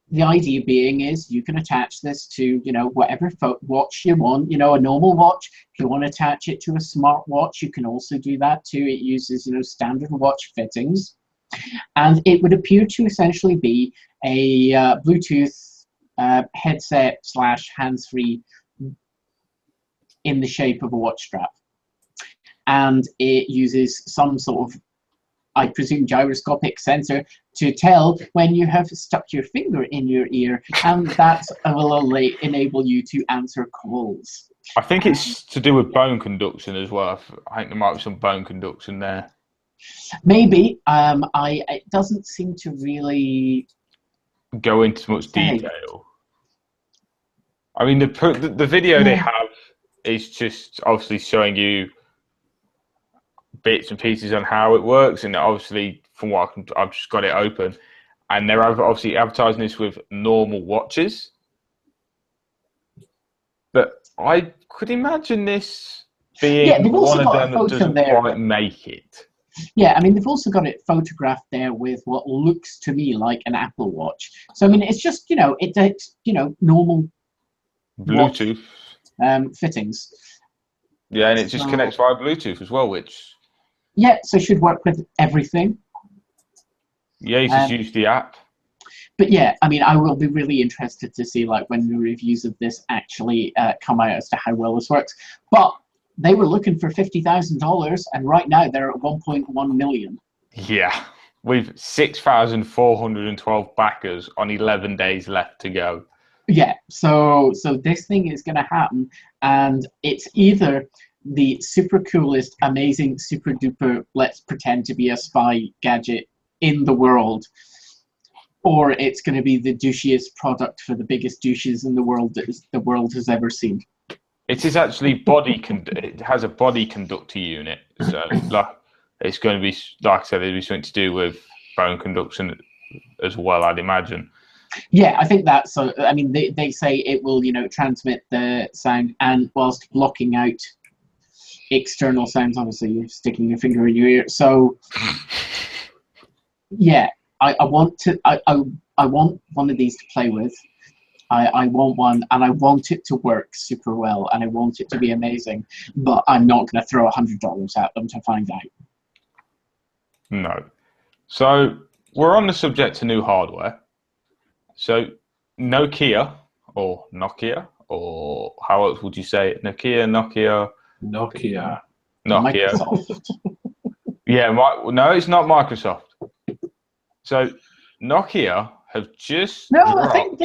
The idea being is you can attach this to, whatever watch you want, a normal watch. If you want to attach it to a smart watch, you can also do that too. It uses, standard watch fittings. And it would appear to essentially be a Bluetooth headset / hands-free in the shape of a watch strap. And it uses some sort of, I presume, gyroscopic sensor to tell when you have stuck your finger in your ear, and that will enable you to answer calls. I think it's to do with bone conduction as well. I think there might be some bone conduction there. Maybe. It doesn't seem to really go into much detail. I mean, the video they have is just obviously showing you bits and pieces on how it works, and obviously from what I've just got it open, and they're obviously advertising this with normal watches, but I could imagine this being one of them that doesn't quite make it. Yeah, I mean, they've also got it photographed there with what looks to me like an Apple Watch. So I mean, it's just it takes normal Bluetooth fittings. Yeah, and it just connects via Bluetooth as well, which so it should work with everything. Yeah, you just use the app. But yeah, I mean, I will be really interested to see when the reviews of this actually come out as to how well this works. But they were looking for $50,000, and right now they're at 1.1 million. Yeah, with 6,412 backers on 11 days left to go. Yeah, so this thing is going to happen, and it's either the super coolest, amazing, super duper, let's pretend to be a spy gadget in the world, or it's going to be the douchiest product for the biggest douches in the world that the world has ever seen. It is actually it has a body conductor unit, so it's going to be, like I said, it'll be something to do with bone conduction as well, I'd imagine. Yeah, I think that's. I mean, they say it will, transmit the sound, and whilst blocking out external sounds. Obviously, you're sticking your finger in your ear. So, yeah, I want one of these to play with. I want one, and I want it to work super well, and I want it to be amazing. But I'm not going to throw $100 at them to find out. No. So we're on the subject to new hardware. So Nokia or Nokia, or how else would you say it? Nokia. Nokia. Microsoft. Yeah, no, it's not Microsoft. So Nokia have just No, dropped. I think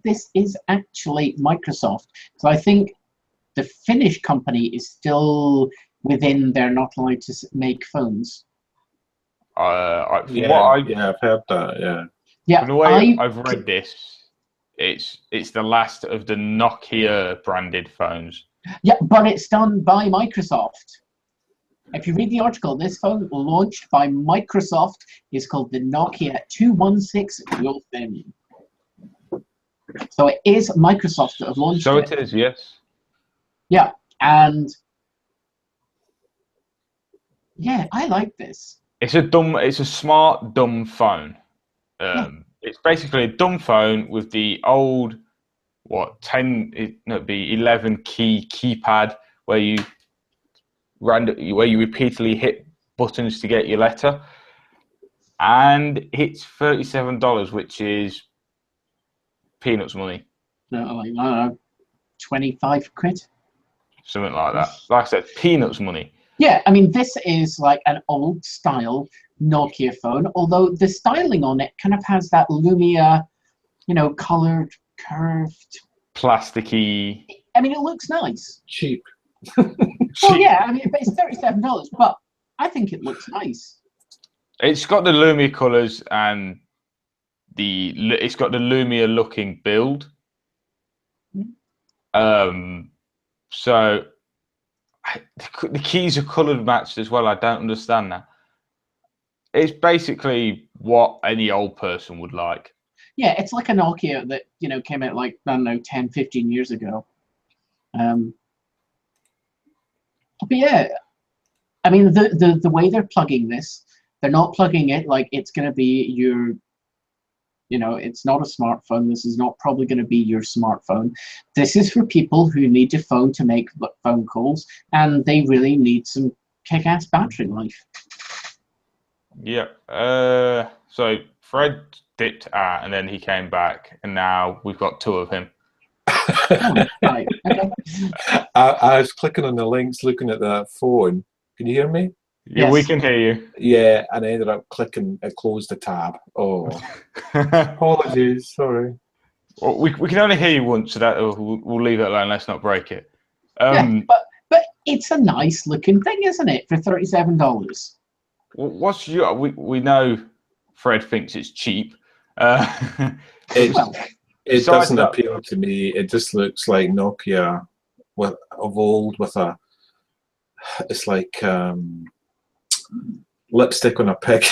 this is actually Microsoft. So I think the Finnish company is still within, they're not allowed to make phones. I've heard that. Yeah. Yeah, from the way I've read this, it's the last of the Nokia branded phones. Yeah, but it's done by Microsoft. If you read the article, this phone launched by Microsoft is called the Nokia 216 Dual SIM. So it is Microsoft that have launched So it. it is, yes. Yeah, and yeah, I like this. It's a smart dumb phone. It's basically a dumb phone with the old 11 keypad where you repeatedly hit buttons to get your letter, and it's $37, which is peanuts money. No, like, I don't know, 25 quid. Something like that. Like I said, peanuts money. Yeah, I mean, this is like an old style Nokia phone, although the styling on it kind of has that Lumia, colored, curved. Plasticky. I mean, it looks nice. Cheap. Well, yeah, I mean, but it's $37, but I think it looks nice. It's got the Lumia colours and it's got the Lumia looking build. So the keys are coloured matched as well. I don't understand that. It's basically what any old person would like. Yeah, it's like a Nokia that, came out like, I don't know, 10, 15 years ago. But yeah, I mean, the way they're plugging this, they're not plugging it like it's going to be your, it's not a smartphone. This is not probably going to be your smartphone. This is for people who need a phone to make phone calls, and they really need some kick-ass battery life. Yeah. So Fred dipped out, and then he came back, and now we've got two of him. Oh, right. Okay. I was clicking on the links, looking at the phone. Can you hear me? Yeah, Yes. we can hear you. Yeah, and I ended up clicking. It closed the tab. Oh, apologies. Sorry. Well, we can only hear you once, so that we'll leave it alone. Let's not break it. Yeah, but it's a nice looking thing, isn't it? For $37. What's your? We know Fred thinks it's cheap. It doesn't appeal to me. It just looks like Nokia of old with a. It's like lipstick on a pig.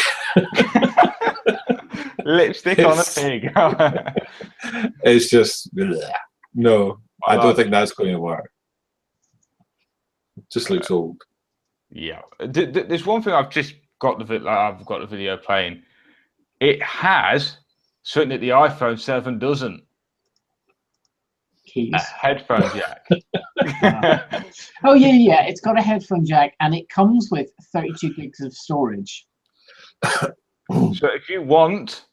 Lipstick on a pig. It's just no. I don't think that's going to work. It just looks old. Yeah, there's one thing I've just got I've got the video playing. It has something that the iPhone 7 doesn't. Keys. A headphone jack. Oh yeah, it's got a headphone jack, and it comes with 32 gigs of storage. So if you want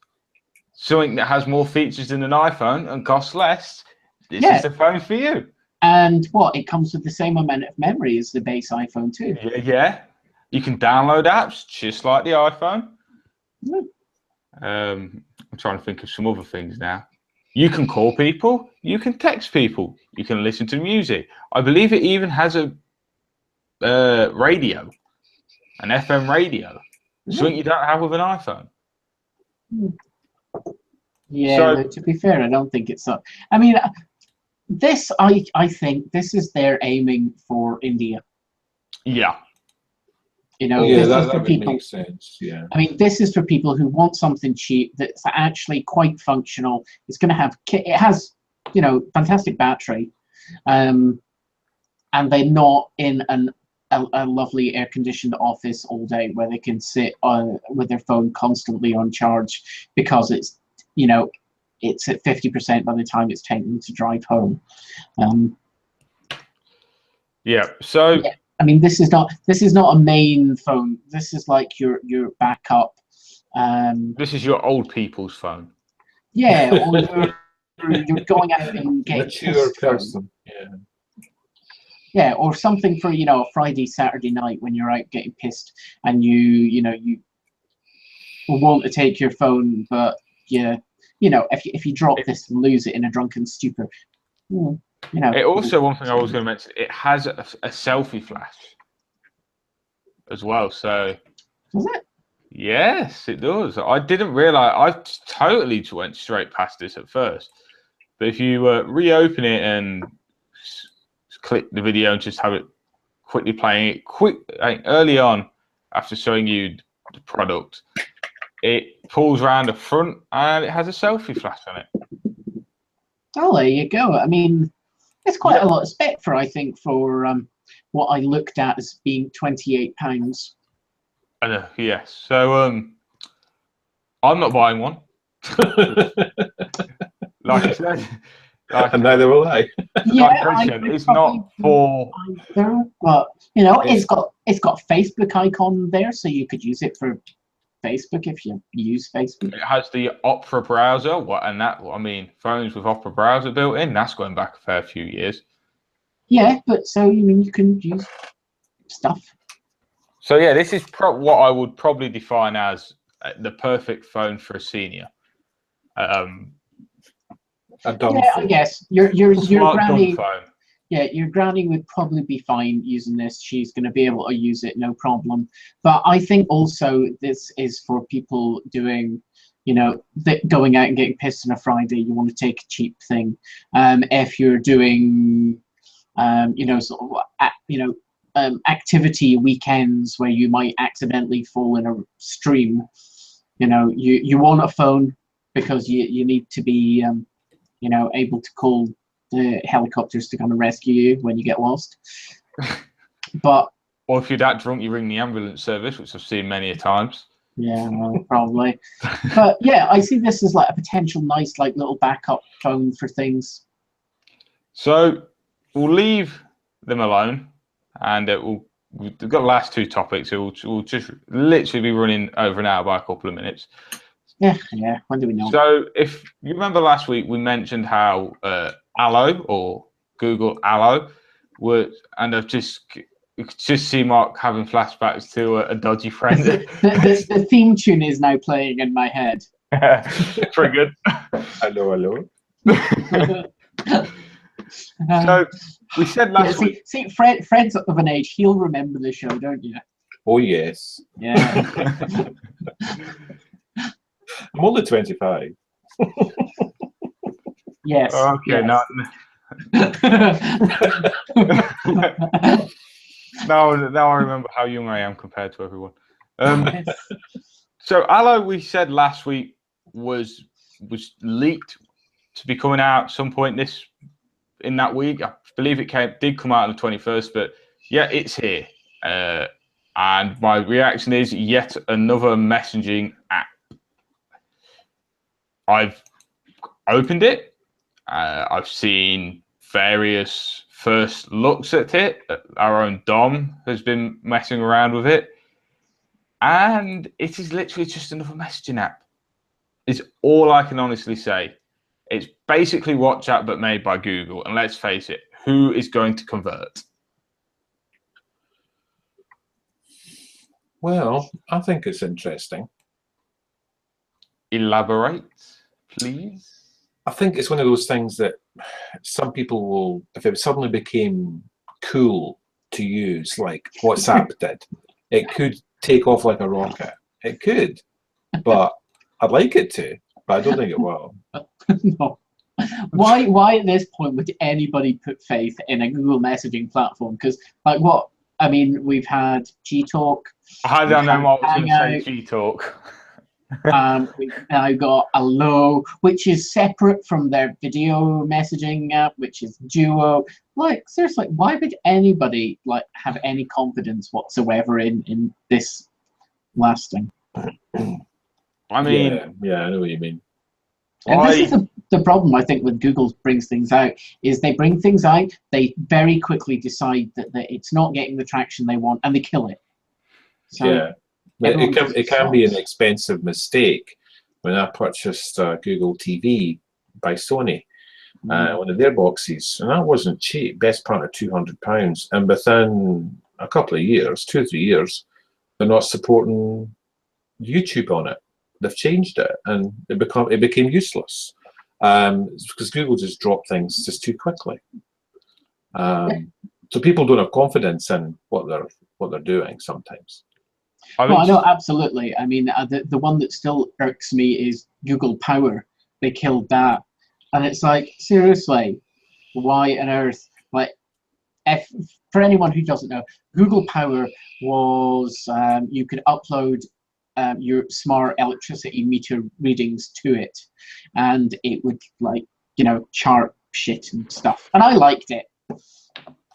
something that has more features than an iPhone and costs less, this is the phone for you. And it comes with the same amount of memory as the base iPhone too. Yeah. You can download apps just like the iPhone. I'm trying to think of some other things now. You can call people. You can text people. You can listen to music. I believe it even has a radio, an FM radio. Something you don't have with an iPhone. Yeah, to be fair, I don't think it's so. I mean, I think this is their aiming for India. Yeah. This is for people. Makes sense. Yeah. I mean, this is for people who want something cheap that's actually quite functional. It's going to have, it has, fantastic battery, and they're not in a lovely air-conditioned office all day where they can sit with their phone constantly on charge because it's, it's at 50% by the time it's taken to drive home. Yeah. So. Yeah. I mean, this is not a main phone. This is like your backup. This is your old people's phone. Yeah, or you're going out and getting Mature pissed for, person. Yeah. yeah, or something for, you know, a Friday, Saturday night when you're out getting pissed and you want to take your phone, but yeah, you know, if you drop this and lose it in a drunken stupor, you know. It also, one thing I was going to mention, it has a selfie flash as well. So, Does it? yes, it does. I didn't realize. I totally went straight past this at first. But if you reopen it and click the video and just have it quickly playing it early on after showing you the product, it pulls around the front and it has a selfie flash on it. Oh, there you go. I mean, it's quite a lot of spec for, I think, for what I looked at as being £28. Yes. So I'm not buying one. Like I said, and neither will I. It's not for either, but you know, it's got Facebook icon there, so you could use it for Facebook if you use Facebook. It has the Opera browser, and that, I mean, phones with Opera browser built in, that's going back a fair few years. Yeah, but so you mean you can use stuff. So yeah, this is what I would probably define as the perfect phone for a senior. A dumb yeah, phone. I guess your granny. Phone. Yeah, your granny would probably be fine using this. She's going to be able to use it, no problem. But I think also this is for people doing, you know, going out and getting pissed on a Friday. You want to take a cheap thing. If you're doing, you know, sort of, activity weekends where you might accidentally fall in a stream, you know, you want a phone because you need to be, you know, able to call the helicopters to come and rescue you when you get lost. But or if you're that drunk, you ring the ambulance service, which I've seen many a times. Yeah, well, probably. But yeah, I see this as like a potential nice, like, little backup phone for things. So we'll leave them alone, and we've got the last two topics. So we'll just literally be running over an hour by a couple of minutes. Yeah. When do we know? So if you remember last week, we mentioned how Allo, or Google Allo, and I've just see Mark having flashbacks to a dodgy friend. the theme tune is now playing in my head. Pretty good. Hello. So we said last week. See, Fred's of an age. He'll remember the show, don't you? Oh yes. Yeah. I'm only 25. Yes. Okay. Yes. Now I remember how young I am compared to everyone. So Allo, we said last week, was leaked to be coming out some point in that week. I believe it did come out on the 21st, but yeah, it's here. And my reaction is yet another messaging app. I've opened it. I've seen various first looks at it. Our own Dom has been messing around with it. And it is literally just another messaging app. It's all I can honestly say. It's basically WhatsApp but made by Google. And let's face it, who is going to convert? Well, I think it's interesting. Elaborate, please. I think it's one of those things that some people will, if it suddenly became cool to use, like WhatsApp did, it could take off like a rocket. It could, but I'd like it to, but I don't think it will. No. Why at this point would anybody put faith in a Google messaging platform? Because, like, what? I mean, we've had G-Talk. I don't know what I was going to say, G-Talk. We've now got Allo, which is separate from their video messaging app, which is Duo. Like, seriously, why would anybody have any confidence whatsoever in this lasting? I mean, yeah, I know what you mean. And this is the problem, I think, when Google brings things out, is they bring things out, they very quickly decide that it's not getting the traction they want, and they kill it. So yeah. It can be an expensive mistake. When I purchased Google TV by Sony, one of their boxes, and that wasn't cheap. Best part of £200, and within a couple of years, 2 or 3 years, they're not supporting YouTube on it. They've changed it, and it became useless because Google just dropped things just too quickly. So people don't have confidence in what they're doing sometimes. I know, absolutely. I mean, the one that still irks me is Google Power. They killed that, and it's like, seriously, why on earth? Like, for anyone who doesn't know, Google Power was you could upload your smart electricity meter readings to it, and it would, like, chart shit and stuff, and I liked it.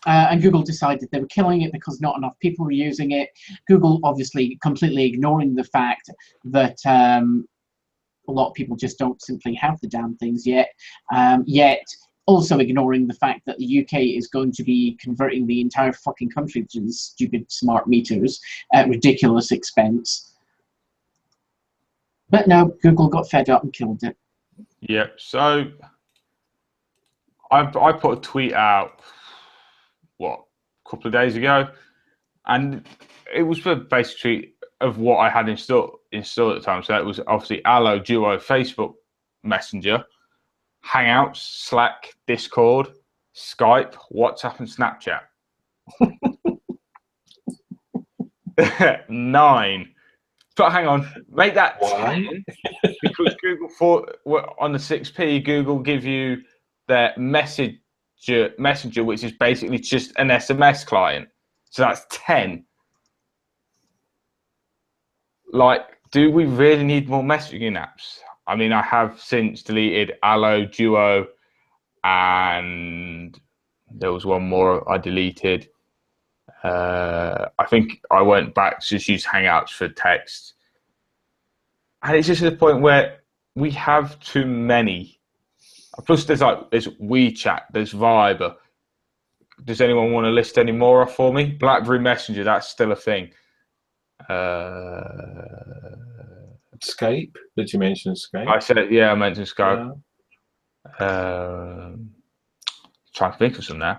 And Google decided they were killing it because not enough people were using it. Google obviously completely ignoring the fact that a lot of people just don't simply have the damn things yet. Yet also ignoring the fact that the UK is going to be converting the entire fucking country to these stupid smart meters at ridiculous expense. But no, Google got fed up and killed it. Yeah, so I put a tweet out, a couple of days ago, and it was the basic tweet of what I had installed at the time. So it was obviously Allo, Duo, Facebook Messenger, Hangouts, Slack, Discord, Skype, WhatsApp, and Snapchat. 9. But hang on, make that 10, because Google on the 6P, Google give you their Messenger, which is basically just an SMS client. So that's 10. Like, do we really need more messaging apps? I mean, I have since deleted Allo, Duo, and there was one more I deleted. I think I went back to just use Hangouts for text. And it's just to the point where we have too many. Plus, there's WeChat, there's Viber. Does anyone want to list any more off for me? BlackBerry Messenger, that's still a thing. Skype? Did you mention Skype? I said, yeah, I mentioned Skype. Yeah. Trying to think of some now.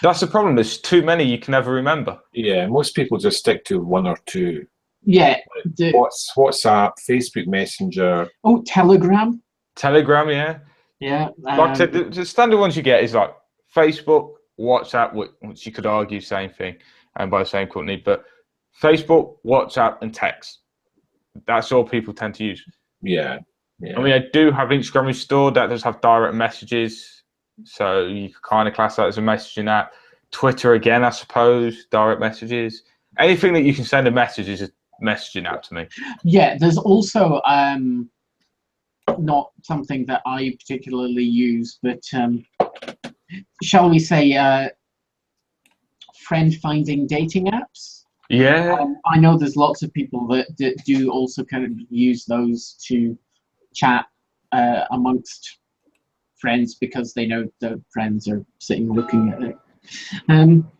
That's the problem. There's too many you can never remember. Yeah, most people just stick to 1 or 2. Yeah. WhatsApp, Facebook Messenger. Oh, Telegram. Telegram, yeah. Yeah. Like I said, the standard ones you get is like Facebook, WhatsApp, which you could argue same thing, and by the same company, but Facebook, WhatsApp, and text. That's all people tend to use. Yeah. I mean, I do have Instagram installed. That does have direct messages, so you could kind of class that as a messaging app. Twitter, again, I suppose, direct messages. Anything that you can send a message is a messaging app to me. Yeah, there's also not something that I particularly use, but shall we say friend-finding dating apps? Yeah. I know there's lots of people that do also kind of use those to chat amongst friends because they know their friends are sitting looking at it.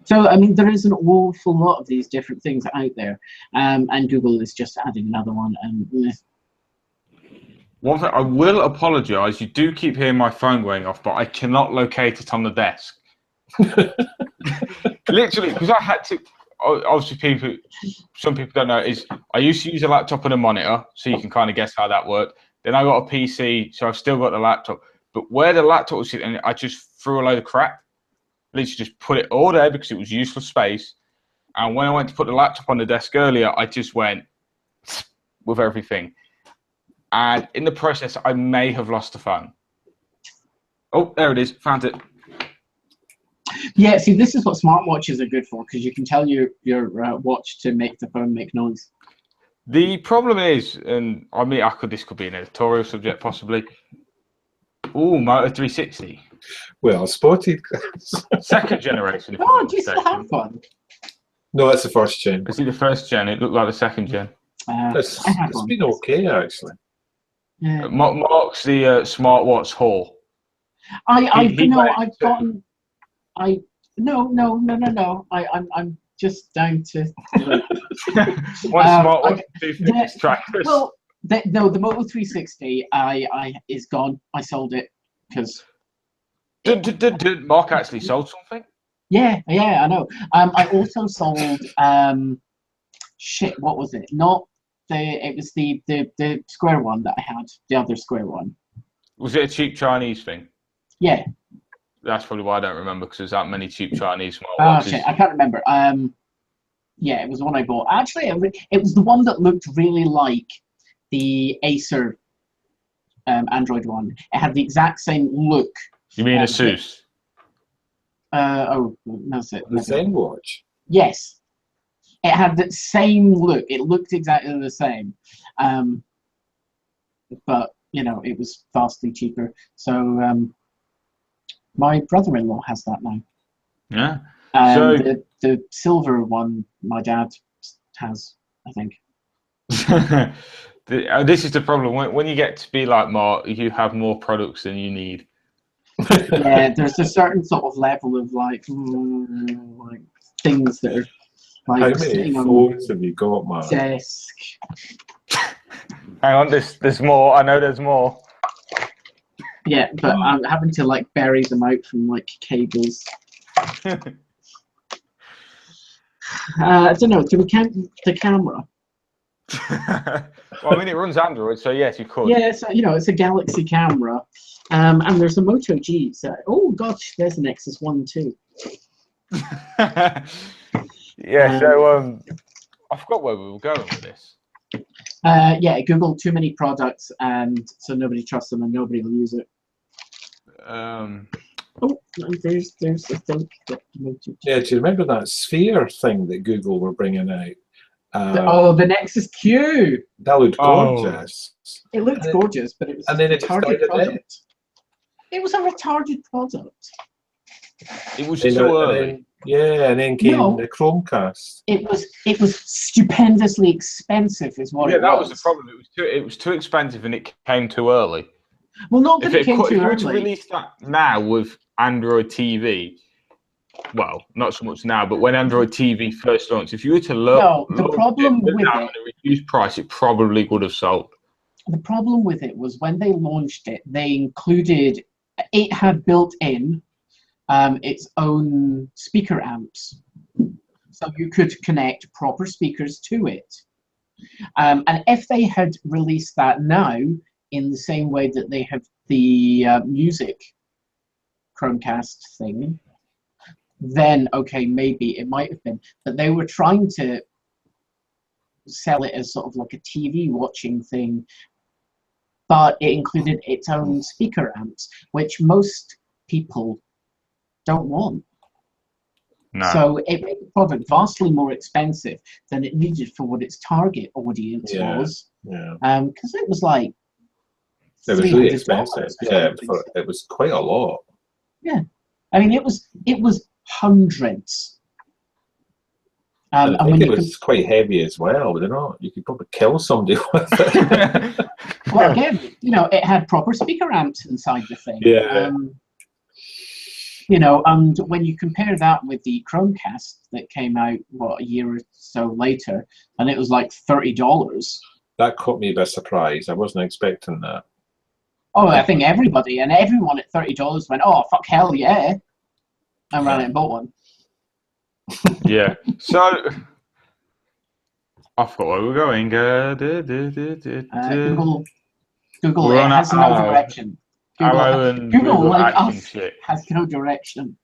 So, I mean, there is an awful lot of these different things out there, and Google is just adding another one. One thing, I will apologise. You do keep hearing my phone going off, but I cannot locate it on the desk. Literally, because I had to. Obviously, some people don't know, is I used to use a laptop and a monitor, so you can kind of guess how that worked. Then I got a PC, so I've still got the laptop. But where the laptop was sitting, I just threw a load of crap. Literally just put it all there because it was useless space. And when I went to put the laptop on the desk earlier, I just went with everything. And in the process, I may have lost the phone. Oh, there it is. Found it. Yeah, see, this is what smartwatches are good for, because you can tell your watch to make the phone make noise. The problem is, and I mean, this could be an editorial subject possibly. Oh, Moto 360. Well, spotted. Second generation. Oh, do you still have one? No, that's the first gen. Is it the first gen? It looked like the second gen. It's been okay, actually. Yeah. Mark's the smartwatch whore. I'm just down to. One smartwatch, two fitness trackers. Well, the Moto 360 is gone. I sold it. because Did Mark actually sold something? yeah, I know. I also sold shit. What was it? Not the. It was the square one that I had. The other square one. Was it a cheap Chinese thing? Yeah. That's probably why I don't remember, because there's that many cheap Chinese Oh smartwatches. shit, I can't remember. Yeah, it was the one I bought. Actually, it was the one that looked really like the Acer Android one. It had the exact same look. You mean Asus? Oh, that's it. The same watch. Yes, it had the same look. It looked exactly the same, but you know, it was vastly cheaper. So my brother-in-law has that now. Yeah. So So the silver one, my dad has, I think. this is the problem. When you get to be like Mark, you have more products than you need. Yeah, there's a certain sort of level of like things that are like How many sitting on phones have you got, man? desk. Hang on, there's more. I know there's more. Yeah, but I'm having to like bury them out from like cables. I don't know. Do we count the camera? Well, I mean, it runs Android, so yes, you could. Yeah, so you know, it's a Galaxy camera, and there's a Moto G. So, oh gosh, there's an Nexus 1 too. Yeah. So I forgot where we were going with this. Yeah, Google too many products, and so nobody trusts them, and nobody will use it. Oh, there's the thing. Yeah, do you remember that Sphere thing that Google were bringing out? The Nexus Q. That looked gorgeous. It looked gorgeous, but it was and then a it just retarded died a bit. product. It was a retarded product. It was too early. And then came the Chromecast. It was stupendously expensive, is what it was. Yeah, that was the problem. It was too expensive, and it came too early. Well, not that it came too If you were early. to release that now with Android TV, well, not so much now, but when Android TV first launched, if you were to the problem with it, at a reduced price, it probably would have sold. The problem with it was when they launched it, they included, it had built in its own speaker amps, so you could connect proper speakers to it. And if they had released that now in the same way that they have the music Chromecast thing, then okay, maybe it might have been. But they were trying to sell it as sort of like a TV watching thing, but it included its own speaker amps, which most people don't want. No. So it made the product vastly more expensive than it needed for what its target audience was. Yeah. Because it was like it was really expensive. Yeah, it was quite a lot. Yeah, I mean it was hundreds. I think it was quite heavy as well, you know. You could probably kill somebody with it. Well, again, you know, it had proper speaker amps inside the thing. Yeah. You know, and when you compare that with the Chromecast that came out, what, a year or so later, and it was like $30. That caught me by surprise. I wasn't expecting that. Oh, I think everyone at $30 went, oh, fuck, hell yeah. And ran out and bought one. Yeah. So, I forgot where we're going. Google has no direction. Google like us, shit. has no direction.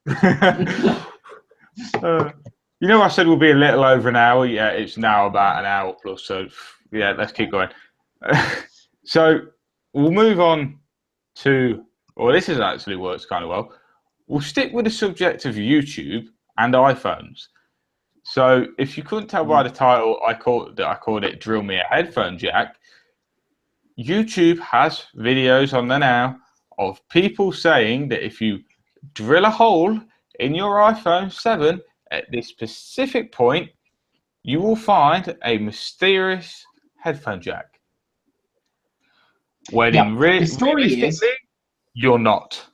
You know, I said we'll be a little over an hour. Yeah, it's now about an hour plus. So, yeah, let's keep going. So, we'll move on to. Well, this has actually works kind of well. We'll stick with the subject of YouTube and iPhones. So, if you couldn't tell by the title, I called it "Drill Me a Headphone Jack." YouTube has videos on there now of people saying that if you drill a hole in your iPhone 7 at this specific point, you will find a mysterious headphone jack. When the story is, you're not.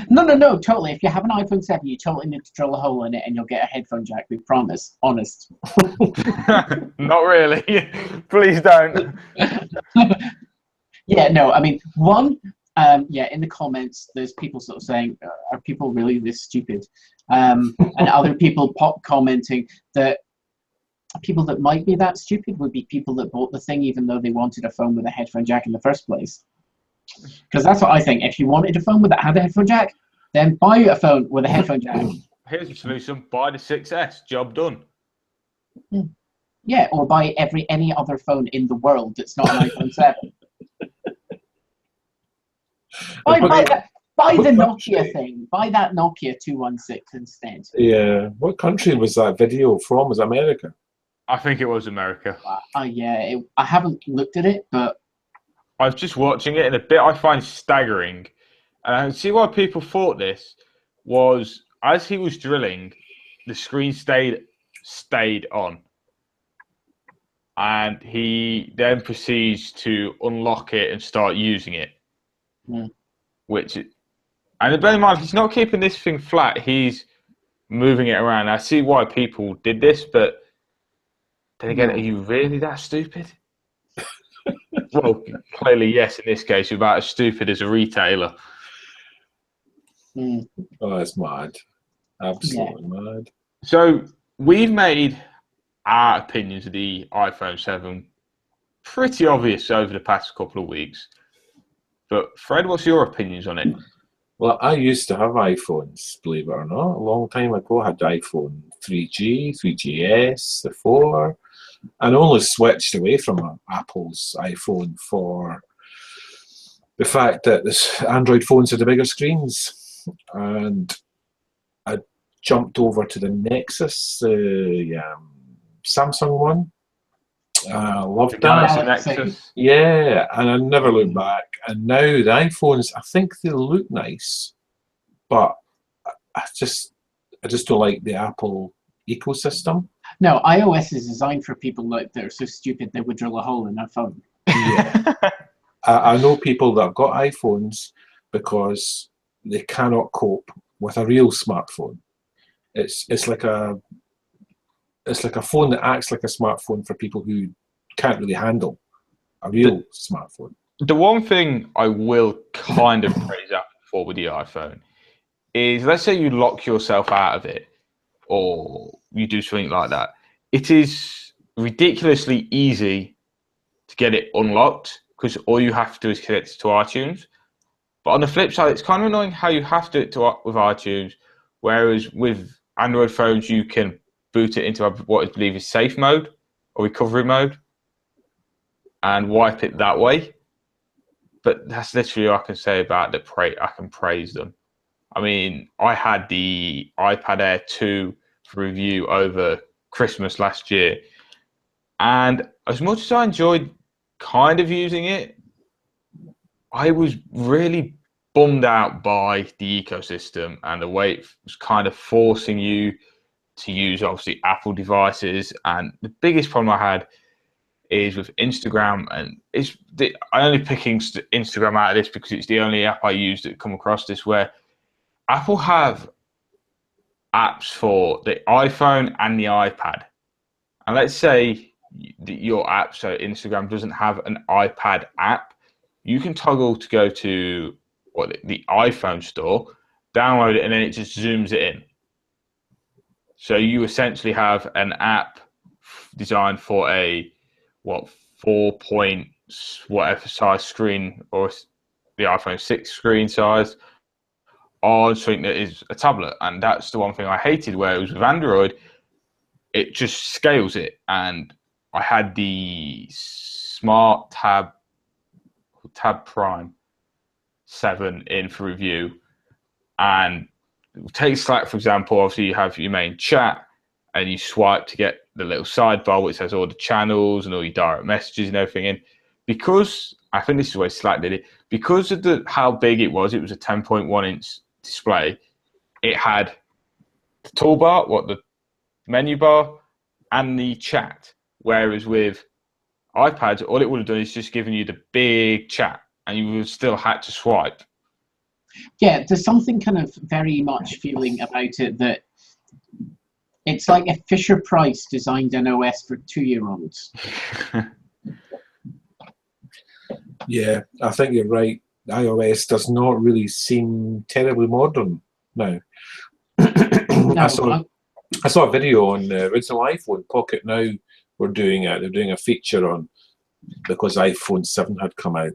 No, totally. If you have an iPhone 7, you totally need to drill a hole in it and you'll get a headphone jack, we promise. Honest. Not really. Please don't. Yeah, no, I mean, one, yeah, in the comments, there's people sort of saying, "Are people really this stupid?" And other people commenting that people that might be that stupid would be people that bought the thing even though they wanted a phone with a headphone jack in the first place. Because that's what I think. If you wanted a phone that had a headphone jack, then buy a phone with a headphone jack. Here's the solution: buy the 6S. Job done. Yeah, or buy any other phone in the world that's not an iPhone 7. Buy the Nokia thing. Buy that Nokia 216 instead. Yeah. What country was that video from? Was it America? I think it was America. Yeah, I haven't looked at it, but I was just watching it, and a bit I find staggering, and I can see why people thought this was as he was drilling, the screen stayed on, and he then proceeds to unlock it and start using it. And bear in mind, he's not keeping this thing flat; he's moving it around. I see why people did this, but then again, are you really that stupid? Well, clearly, yes, in this case, you're about as stupid as a retailer. Oh, that's mad. Absolutely mad. So, we've made our opinions of the iPhone 7 pretty obvious over the past couple of weeks. But, Fred, what's your opinions on it? Well, I used to have iPhones, believe it or not. A long time ago, I had the iPhone 3G, 3GS, the 4. And only switched away from Apple's iPhone for the fact that this Android phones had the bigger screens. And I jumped over to the Nexus, the Samsung one. I loved that. Nexus. Yeah, and I never looked back. And now the iPhones, I think they look nice, but I just don't like the Apple ecosystem. No, iOS is designed for people that are so stupid they would drill a hole in their phone. Yeah. I know people that have got iPhones because they cannot cope with a real smartphone. It's like a phone that acts like a smartphone for people who can't really handle a real smartphone. The one thing I will kind of praise Apple for with the iPhone is, let's say you lock yourself out of it or you do something like that. It is ridiculously easy to get it unlocked because all you have to do is connect it to iTunes. But on the flip side, it's kind of annoying how you have to do it with iTunes, whereas with Android phones, you can boot it into what I believe is safe mode or recovery mode and wipe it that way. But that's literally all I can say about it. I can praise them. I mean, I had the iPad Air 2 for review over Christmas last year. And as much as I enjoyed kind of using it, I was really bummed out by the ecosystem and the way it was kind of forcing you to use, obviously, Apple devices. And the biggest problem I had is with Instagram. And I'm only picking Instagram out of this because it's the only app I use that come across this, where Apple have apps for the iPhone and the iPad. And let's say your app, so Instagram, doesn't have an iPad app. You can toggle to go to the iPhone store, download it, and then it just zooms it in. So you essentially have an app designed for a 4 whatever size screen, or the iPhone 6 screen size, on something that is a tablet. And that's the one thing I hated, where it was with Android, it just scales it. And I had the Smart Tab Prime 7 in for review, and take Slack for example. Obviously, you have your main chat, and you swipe to get the little sidebar which has all the channels and all your direct messages and everything in. Because I think this is where Slack did it. Because of how big it was a 10.1 inch display. It had the toolbar, the menu bar, and the chat. Whereas with iPads, all it would have done is just given you the big chat, and you would still had to swipe. Yeah, there's something kind of very much feeling about it that it's like a Fisher-Price designed an OS for 2-year-olds. Yeah, I think you're right. iOS does not really seem terribly modern now. No, I saw a video on the original iPhone. Pocket Now were doing it. They're doing a feature on, because iPhone 7 had come out,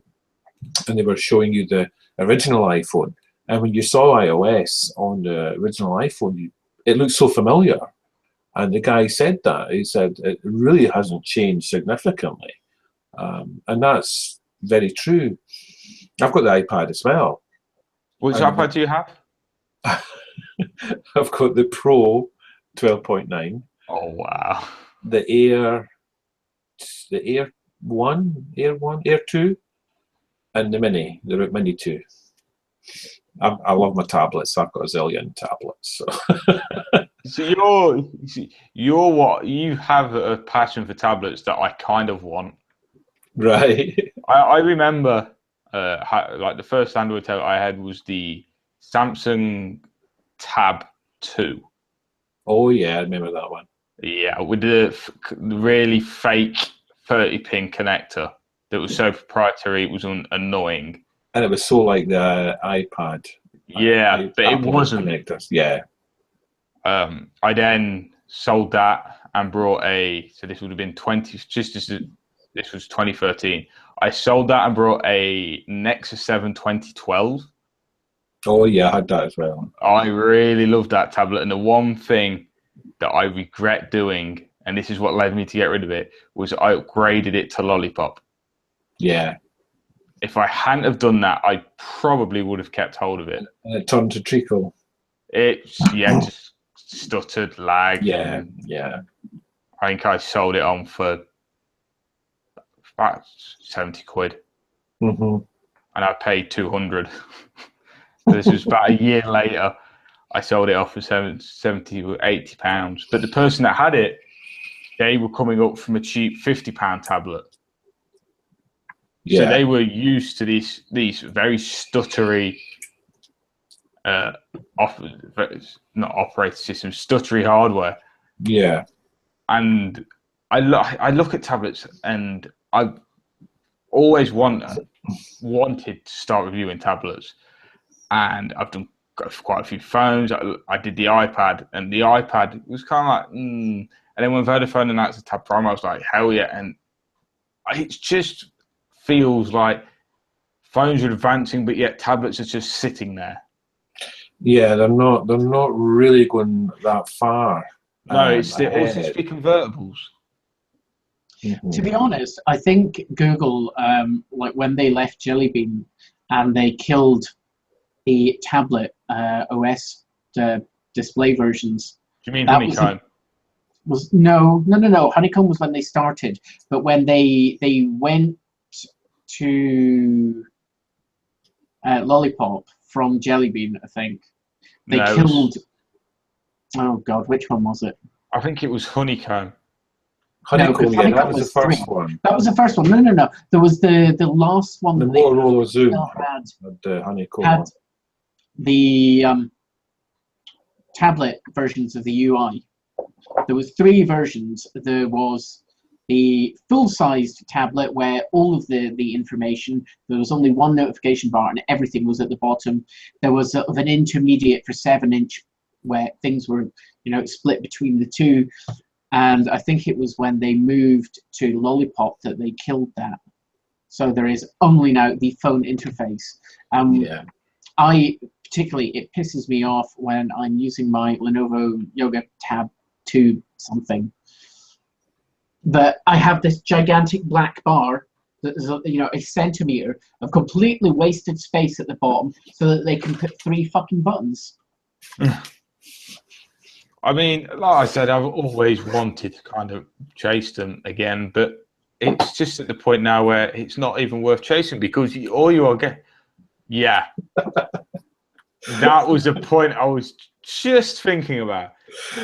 and they were showing you the original iPhone. And when you saw iOS on the original iPhone, it looked so familiar. And the guy said that. He said it really hasn't changed significantly. And that's very true. I've got the iPad as well. Which iPad do you have? I've got the Pro 12.9. Oh, wow. The Air 1, Air 2, and the Mini 2. I love my tablets. I've got a zillion tablets. So, you have a passion for tablets that I kind of want. right. I remember, like the first Android tablet I had was the Samsung Tab 2. Oh yeah, I remember that one. Yeah, with the really fake 30-pin connector that was so proprietary it was annoying. And it was so like the iPad. Yeah, but it wasn't. Connectors. Yeah. I then sold that and brought so this would have been this was 2013. I sold that and brought a Nexus 7 2012. Oh yeah, I had that as well. I really loved that tablet, and the one thing that I regret doing, and this is what led me to get rid of it, was I upgraded it to Lollipop. Yeah. If I hadn't have done that, I probably would have kept hold of it. And it turned to treacle. It just stuttered, lagged. Yeah. I think I sold it on for about 70 quid. Mm-hmm. And I paid 200. This was about a year later. I sold it off for 70 or 80 pounds. But the person that had it, they were coming up from a cheap £50 tablet. Yeah. So they were used to these very stuttery, not operating systems, stuttery hardware. Yeah. And I look at tablets, and I always wanted to start reviewing tablets. And I've done quite a few phones. I did the iPad, and the iPad was kind of like, And then when Vodafone announced the Tab Prime, I was like, hell yeah. And it just feels like phones are advancing, but yet tablets are just sitting there. Yeah, they're not really going that far. No, it's the convertibles. Mm-hmm. To be honest, I think Google, like when they left Jelly Bean and they killed the tablet OS display versions. Do you mean Honeycomb? No. Honeycomb was when they started, but when they went to Lollipop from Jelly Bean, I think they killed. Oh God, which one was it? I think it was Honeycomb. Honeycomb, yeah, that was the first one. That was the first one. No. There was the last one. The Motorola Zoom had the Honeycomb. Had the tablet versions of the UI. There was 3 versions. There was the full-sized tablet where all of the information, there was only one notification bar and everything was at the bottom. There was sort of an intermediate for 7-inch where things were, split between the two. And I think it was when they moved to Lollipop that they killed that. So there is only now the phone interface. It pisses me off when I'm using my Lenovo Yoga Tab 2 something. But I have this gigantic black bar that is, a centimeter of completely wasted space at the bottom so that they can put 3 fucking buttons. I mean, like I said, I've always wanted to kind of chase them again, but it's just at the point now where it's not even worth chasing because all you are getting. Yeah. That was the point I was just thinking about.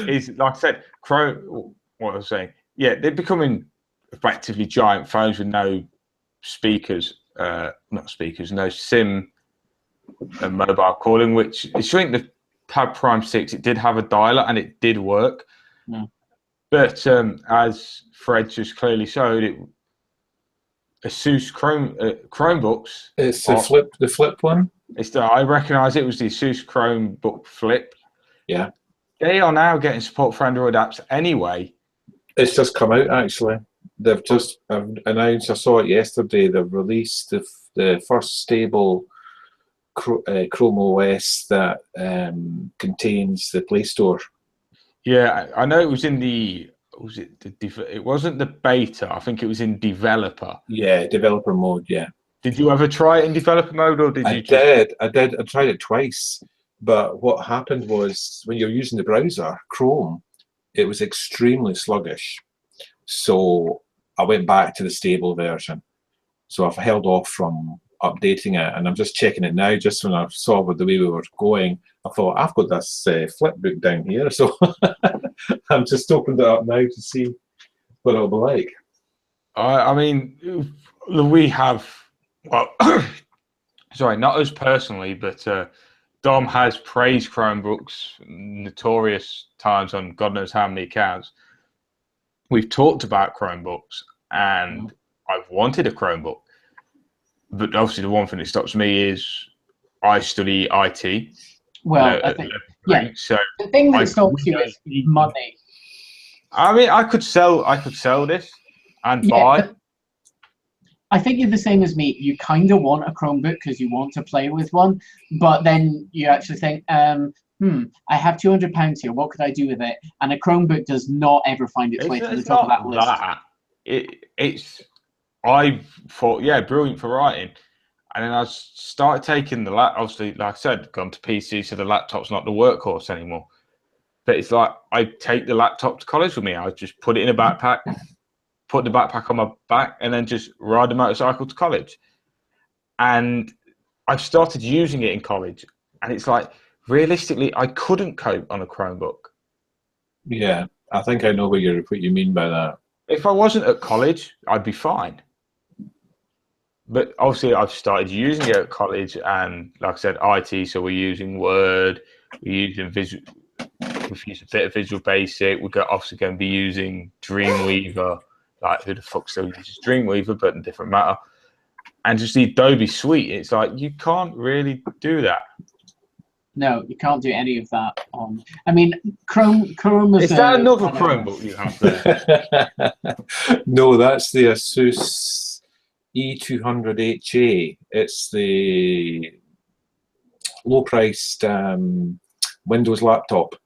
Is like I said, what I was saying. Yeah, they're becoming effectively giant phones with no speakers, no SIM and mobile calling, which I think the Tab Prime 6, it did have a dialer and it did work. Yeah. But as Fred just clearly showed, Asus Chromebooks. It's the flip one. I recognise it was the Asus Chromebook Flip. Yeah. They are now getting support for Android apps anyway. It's just come out, actually. They've just announced, I saw it yesterday, they've released the first stable Chrome OS that contains the Play Store. Yeah, I know it was in the... it wasn't the beta. I think it was in developer. Yeah, developer mode, yeah. Did you ever try it in developer mode, or did you I did. I tried it twice. But what happened was, when you're using the browser, Chrome, it was extremely sluggish. So I went back to the stable version. So I've held off from updating it, and I'm just checking it now. Just when I saw the way we were going, I thought, I've got this flipbook down here. So I'm just opened it up now to see what it'll be like. I mean, we have... Well, sorry, not us personally, but... Dom has praised Chromebooks notorious times on God knows how many accounts. We've talked about Chromebooks, and I've wanted a Chromebook. But obviously the one thing that stops me is I study IT. Well, I think, yeah. So the thing that stops you is money. I mean, I could sell this and buy. I think you're the same as me. You kind of want a Chromebook because you want to play with one, but then you actually think, I have £200 here. What could I do with it? And a Chromebook does not ever find its way to the top of that list. I thought, yeah, brilliant for writing. And then I started taking the laptop. Obviously, like I said, gone to PC, so the laptop's not the workhorse anymore. But it's like I take the laptop to college with me. I just put it in a backpack, put the backpack on my back, and then just ride the motorcycle to college. And I've started using it in college, and it's like, realistically, I couldn't cope on a Chromebook. Yeah, I think I know what you mean by that. If I wasn't at college, I'd be fine. But obviously, I've started using it at college, and like I said, IT. So we're using Word, we're using we've used a bit of Visual Basic. We're obviously going to be using Dreamweaver. Like, who the fuck still uses Dreamweaver? But in different matter. And just the Adobe Suite. It's like you can't really do that. No, you can't do any of that on. I mean, Chrome is that another Chromebook you have there? No, that's the Asus E200HA. It's the low-priced Windows laptop.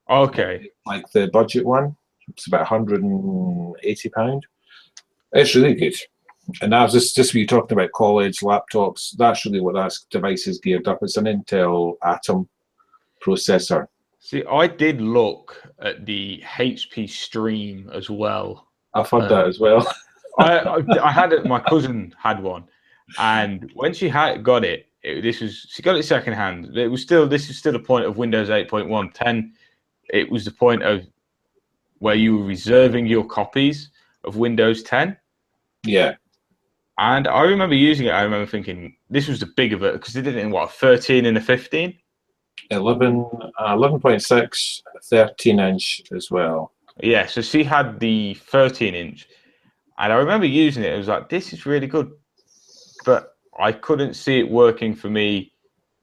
Okay. Like the budget one. It's about £180. It's really good. And that's just when you're talking about college laptops, that's really what that device is geared up. It's an Intel Atom processor. See, I did look at the HP Stream as well. I've had that as well. I had it. My cousin had one, and when she got it, she got it secondhand. This is still a point of Windows 8.1. 10. It was the point of where you were reserving your copies of Windows 10. Yeah. And I remember using it. I remember thinking this was the bigger version because they did it in what, 13 and a 15? 11.6, 13-inch as well. Yeah, so she had the 13-inch. And I remember using it. It was like, this is really good. But I couldn't see it working for me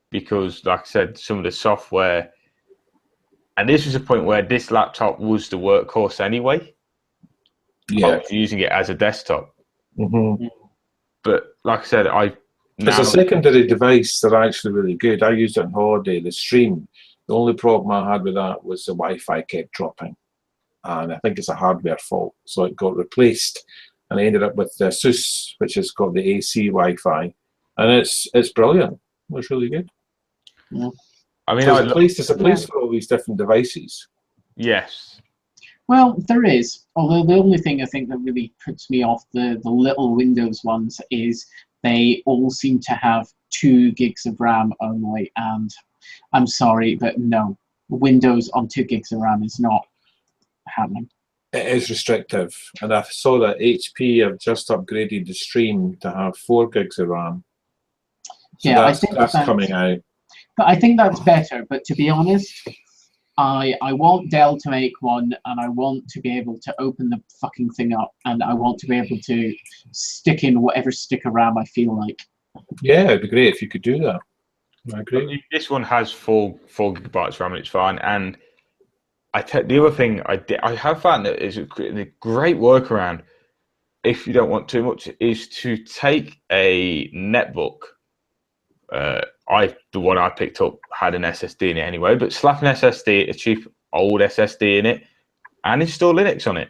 because, like I said, some of the software. And this was a point where this laptop was the workhorse anyway. Yeah. I was using it as a desktop. Mm-hmm. But like I said, it's a secondary device. They're actually really good. I used it on holiday, the Stream. The only problem I had with that was the Wi-Fi kept dropping. And I think it's a hardware fault. So it got replaced. And I ended up with the Asus, which has got the AC Wi-Fi. And it's brilliant. It was really good. Yeah. I mean, it's a place for all these different devices. Yes. Well, there is. Although the only thing I think that really puts me off the little Windows ones is they all seem to have 2 gigs of RAM only. And I'm sorry, but no, Windows on 2 gigs of RAM is not happening. It is restrictive. And I saw that HP have just upgraded the Stream to have 4 gigs of RAM. So yeah, I think that's coming out. But I think that's better. But to be honest, I want Dell to make one, and I want to be able to open the fucking thing up, and I want to be able to stick in whatever stick of RAM I feel like. Yeah, it'd be great if you could do that. I agree. This one has 4 gigabytes RAM, and it's fine. And the other thing I have found that is a great workaround, if you don't want too much, is to take a netbook. The one I picked up had an SSD in it anyway, but slap an SSD, a cheap old SSD in it, and install Linux on it.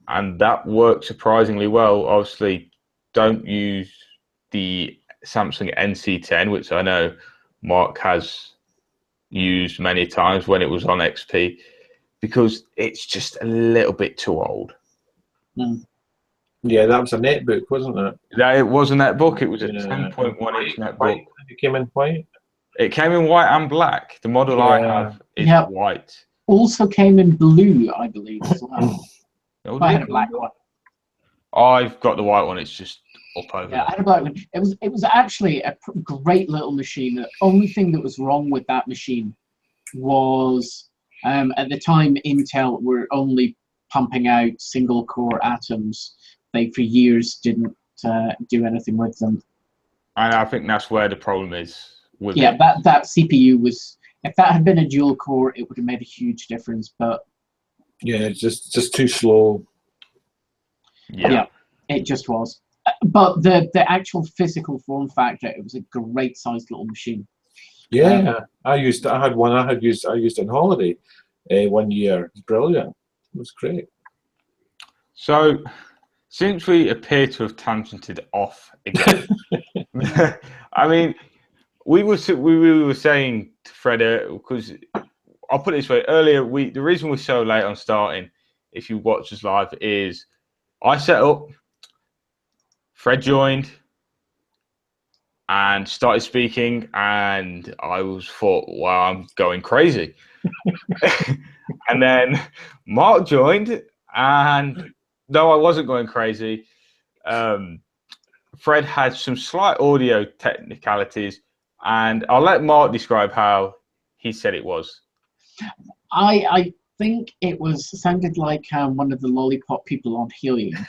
And that works surprisingly well. Obviously, don't use the Samsung NC10, which I know Mark has used many times when it was on XP, because it's just a little bit too old. Mm. Yeah, that was a netbook, wasn't it? Yeah, it was a netbook. It was a 10.1 inch netbook. It came in white. It came in white and black. The model I have is white. Also came in blue, I believe, as well. I had a black one. I've got the white one. It's just up over. Yeah, I had a black one. It was actually a great little machine. The only thing that was wrong with that machine was at the time Intel were only pumping out single core Atoms. They for years didn't do anything with them. And I think that's where the problem is with it. That CPU was, if that had been a dual core, it would have made a huge difference. But yeah, it's just too slow. Yeah, it just was. But the actual physical form factor, it was a great sized little machine. Yeah, I used it on holiday 1 year. It was brilliant. It was great. So, since we appear to have tangented off again, I mean, we were saying to Fred, because I'll put it this way: earlier, the reason we're so late on starting, if you watch us live, is I set up, Fred joined, and started speaking, and I thought, wow, I'm going crazy. And then Mark joined, and no, I wasn't going crazy. Fred had some slight audio technicalities, and I'll let Mark describe how he said it was. I think it sounded like one of the lollipop people on Helium.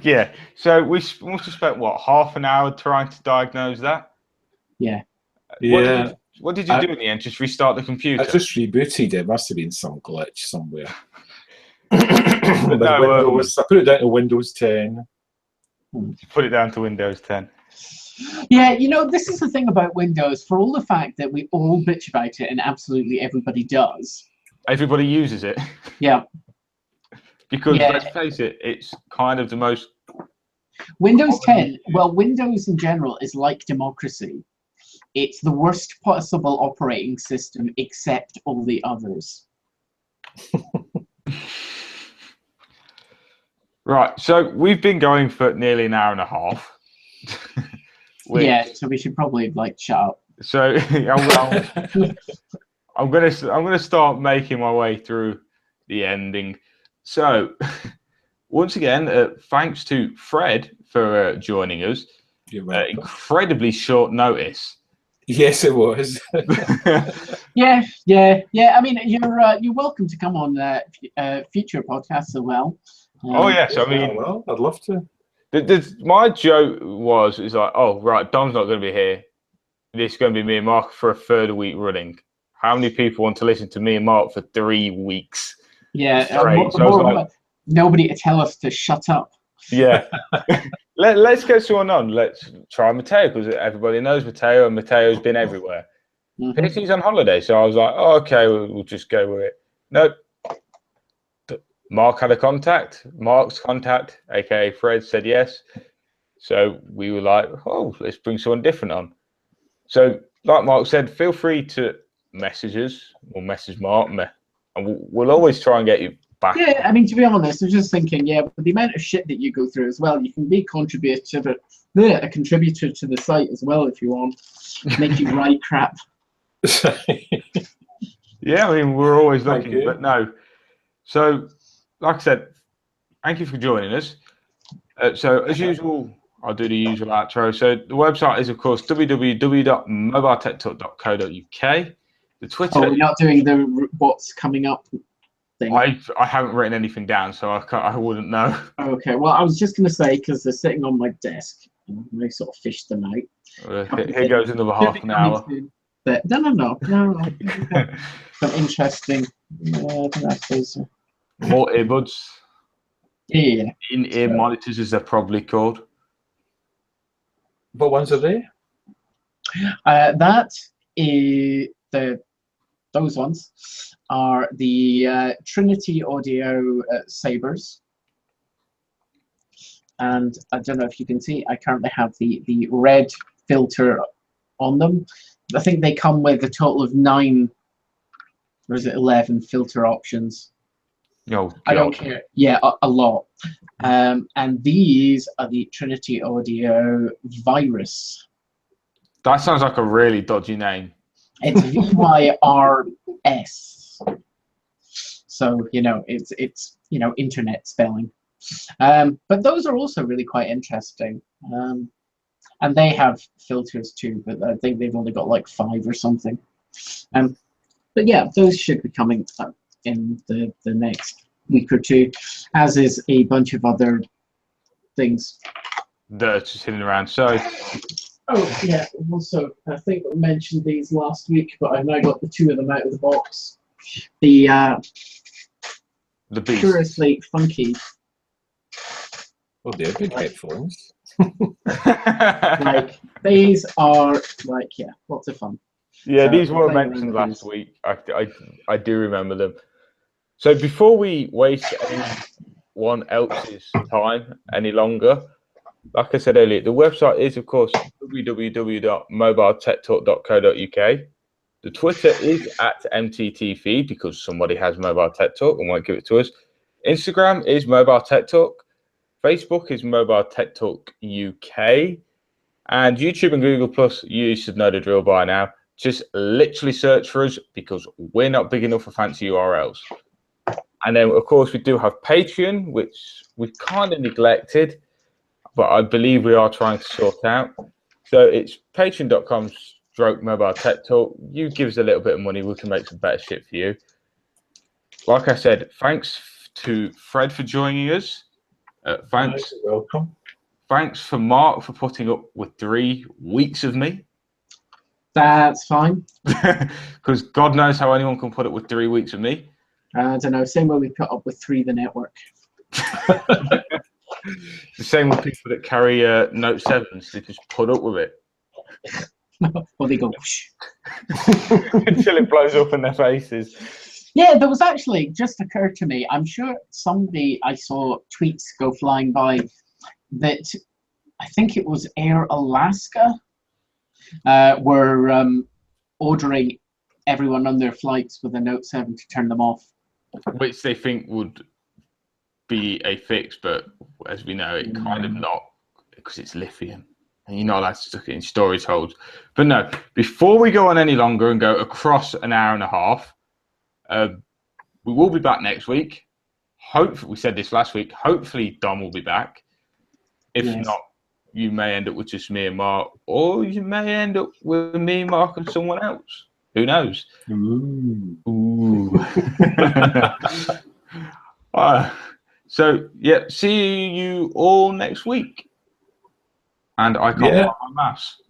Yeah, so we must have spent half an hour trying to diagnose that. Yeah. What did you do in the end? Just restart the computer? I just rebooted it. Must have been some glitch somewhere. I put it down to Windows 10. Put it down to Windows 10. Yeah, this is the thing about Windows. For all the fact that we all bitch about it, and absolutely everybody does. Everybody uses it. Yeah. Because let's face it, it's kind of the most... Windows 10, well, Windows in general is like democracy. It's the worst possible operating system except all the others. Right, so we've been going for nearly an hour and a half. Yeah, so we should probably shut up. So I'm gonna start making my way through the ending. So once again, thanks to Fred for joining us. Incredibly short notice. Yes, it was. Yeah. I mean, you're welcome to come on future podcasts as well. Oh yes, I mean, well, I'd love to. My joke is like, oh right, Dom's not going to be here. This is going to be me and Mark for a third week running. How many people want to listen to me and Mark for 3 weeks? Yeah, so nobody to tell us to shut up. Yeah. Let's get someone on. Let's try Matteo, because everybody knows Matteo, and Matteo's been everywhere. Mm-hmm. He's on holiday, so I was like, oh, okay, we'll just go with it. Nope. Mark had a contact. Mark's contact, aka Fred, said yes. So we were like, oh, let's bring someone different on. So, like Mark said, feel free to message us or message Mark, and we'll always try and get you back. Yeah, I mean, to be honest, I was just thinking, with the amount of shit that you go through as well, you can be a contributor to the site as well if you want. Make you write crap. Yeah, I mean, we're always looking, but no. So, like I said, thank you for joining us. So, as usual, I'll do the usual outro. So the website is, of course, www.mobiletechtalk.co.uk. The Twitter. Oh, we're not doing the what's coming up thing. I haven't written anything down, so I wouldn't know. Okay, well, I was just going to say, because they're sitting on my desk, and I sort of fished them out. Here goes another half an hour. But no. Some interesting. More earbuds. Yeah. In-ear monitors, as they're probably called. What ones are they? That is those ones are the Trinity Audio Sabers. And I don't know if you can see, I currently have the red filter on them. I think they come with a total of 9, or is it 11 filter options? Oh, I don't care. Yeah, a lot. And these are the Trinity Audio Virus. That sounds like a really dodgy name. It's VYRS. So, it's internet spelling. But those are also really quite interesting. And they have filters too, but I think they've only got like 5 or something. But yeah, those should be coming up in the next week or two, as is a bunch of other things. That's just hidden around. So, oh yeah, also I think I mentioned these last week, but I've now got the 2 of them out of the box. The Beast. Curiously Funky. Oh, they're good headphones. Like these are lots of fun. Yeah, these were mentioned last week. I do remember them. So before we waste anyone else's time any longer, like I said earlier, the website is, of course, www.mobiletechtalk.co.uk. The Twitter is @MTTFeed because somebody has Mobile Tech Talk and won't give it to us. Instagram is Mobile Tech Talk. Facebook is Mobile Tech Talk UK. And YouTube and Google Plus, you should know the drill by now. Just literally search for us because we're not big enough for fancy URLs. And then, of course, we do have Patreon, which we've kind of neglected, but I believe we are trying to sort out. So it's patreon.com/Mobile Tech Talk. You give us a little bit of money, we can make some better shit for you. Like I said, thanks to Fred for joining us. Thanks. You're welcome. Thanks for Mark for putting up with 3 weeks of me. That's fine. Because God knows how anyone can put up with 3 weeks of me. I don't know. Same way we put up with 3 the network. The same with people that carry Note 7s. They just put up with it. Or they go whoosh. Until it blows up in their faces. Yeah, there was actually, just occurred to me, I'm sure somebody, I saw tweets go flying by that I think it was Air Alaska were ordering everyone on their flights with a Note 7 to turn them off. Which they think would be a fix, but as we know, it kind of not, because it's lithium. And you're not allowed to stick it in storage holes. But no, before we go on any longer and go across an hour and a half, we will be back next week. Hopefully, we said this last week, hopefully Dom will be back. If not, you may end up with just me and Mark, or you may end up with me, Mark, and someone else. Who knows? Ooh. So, yeah, see you all next week. And I can't find my maths.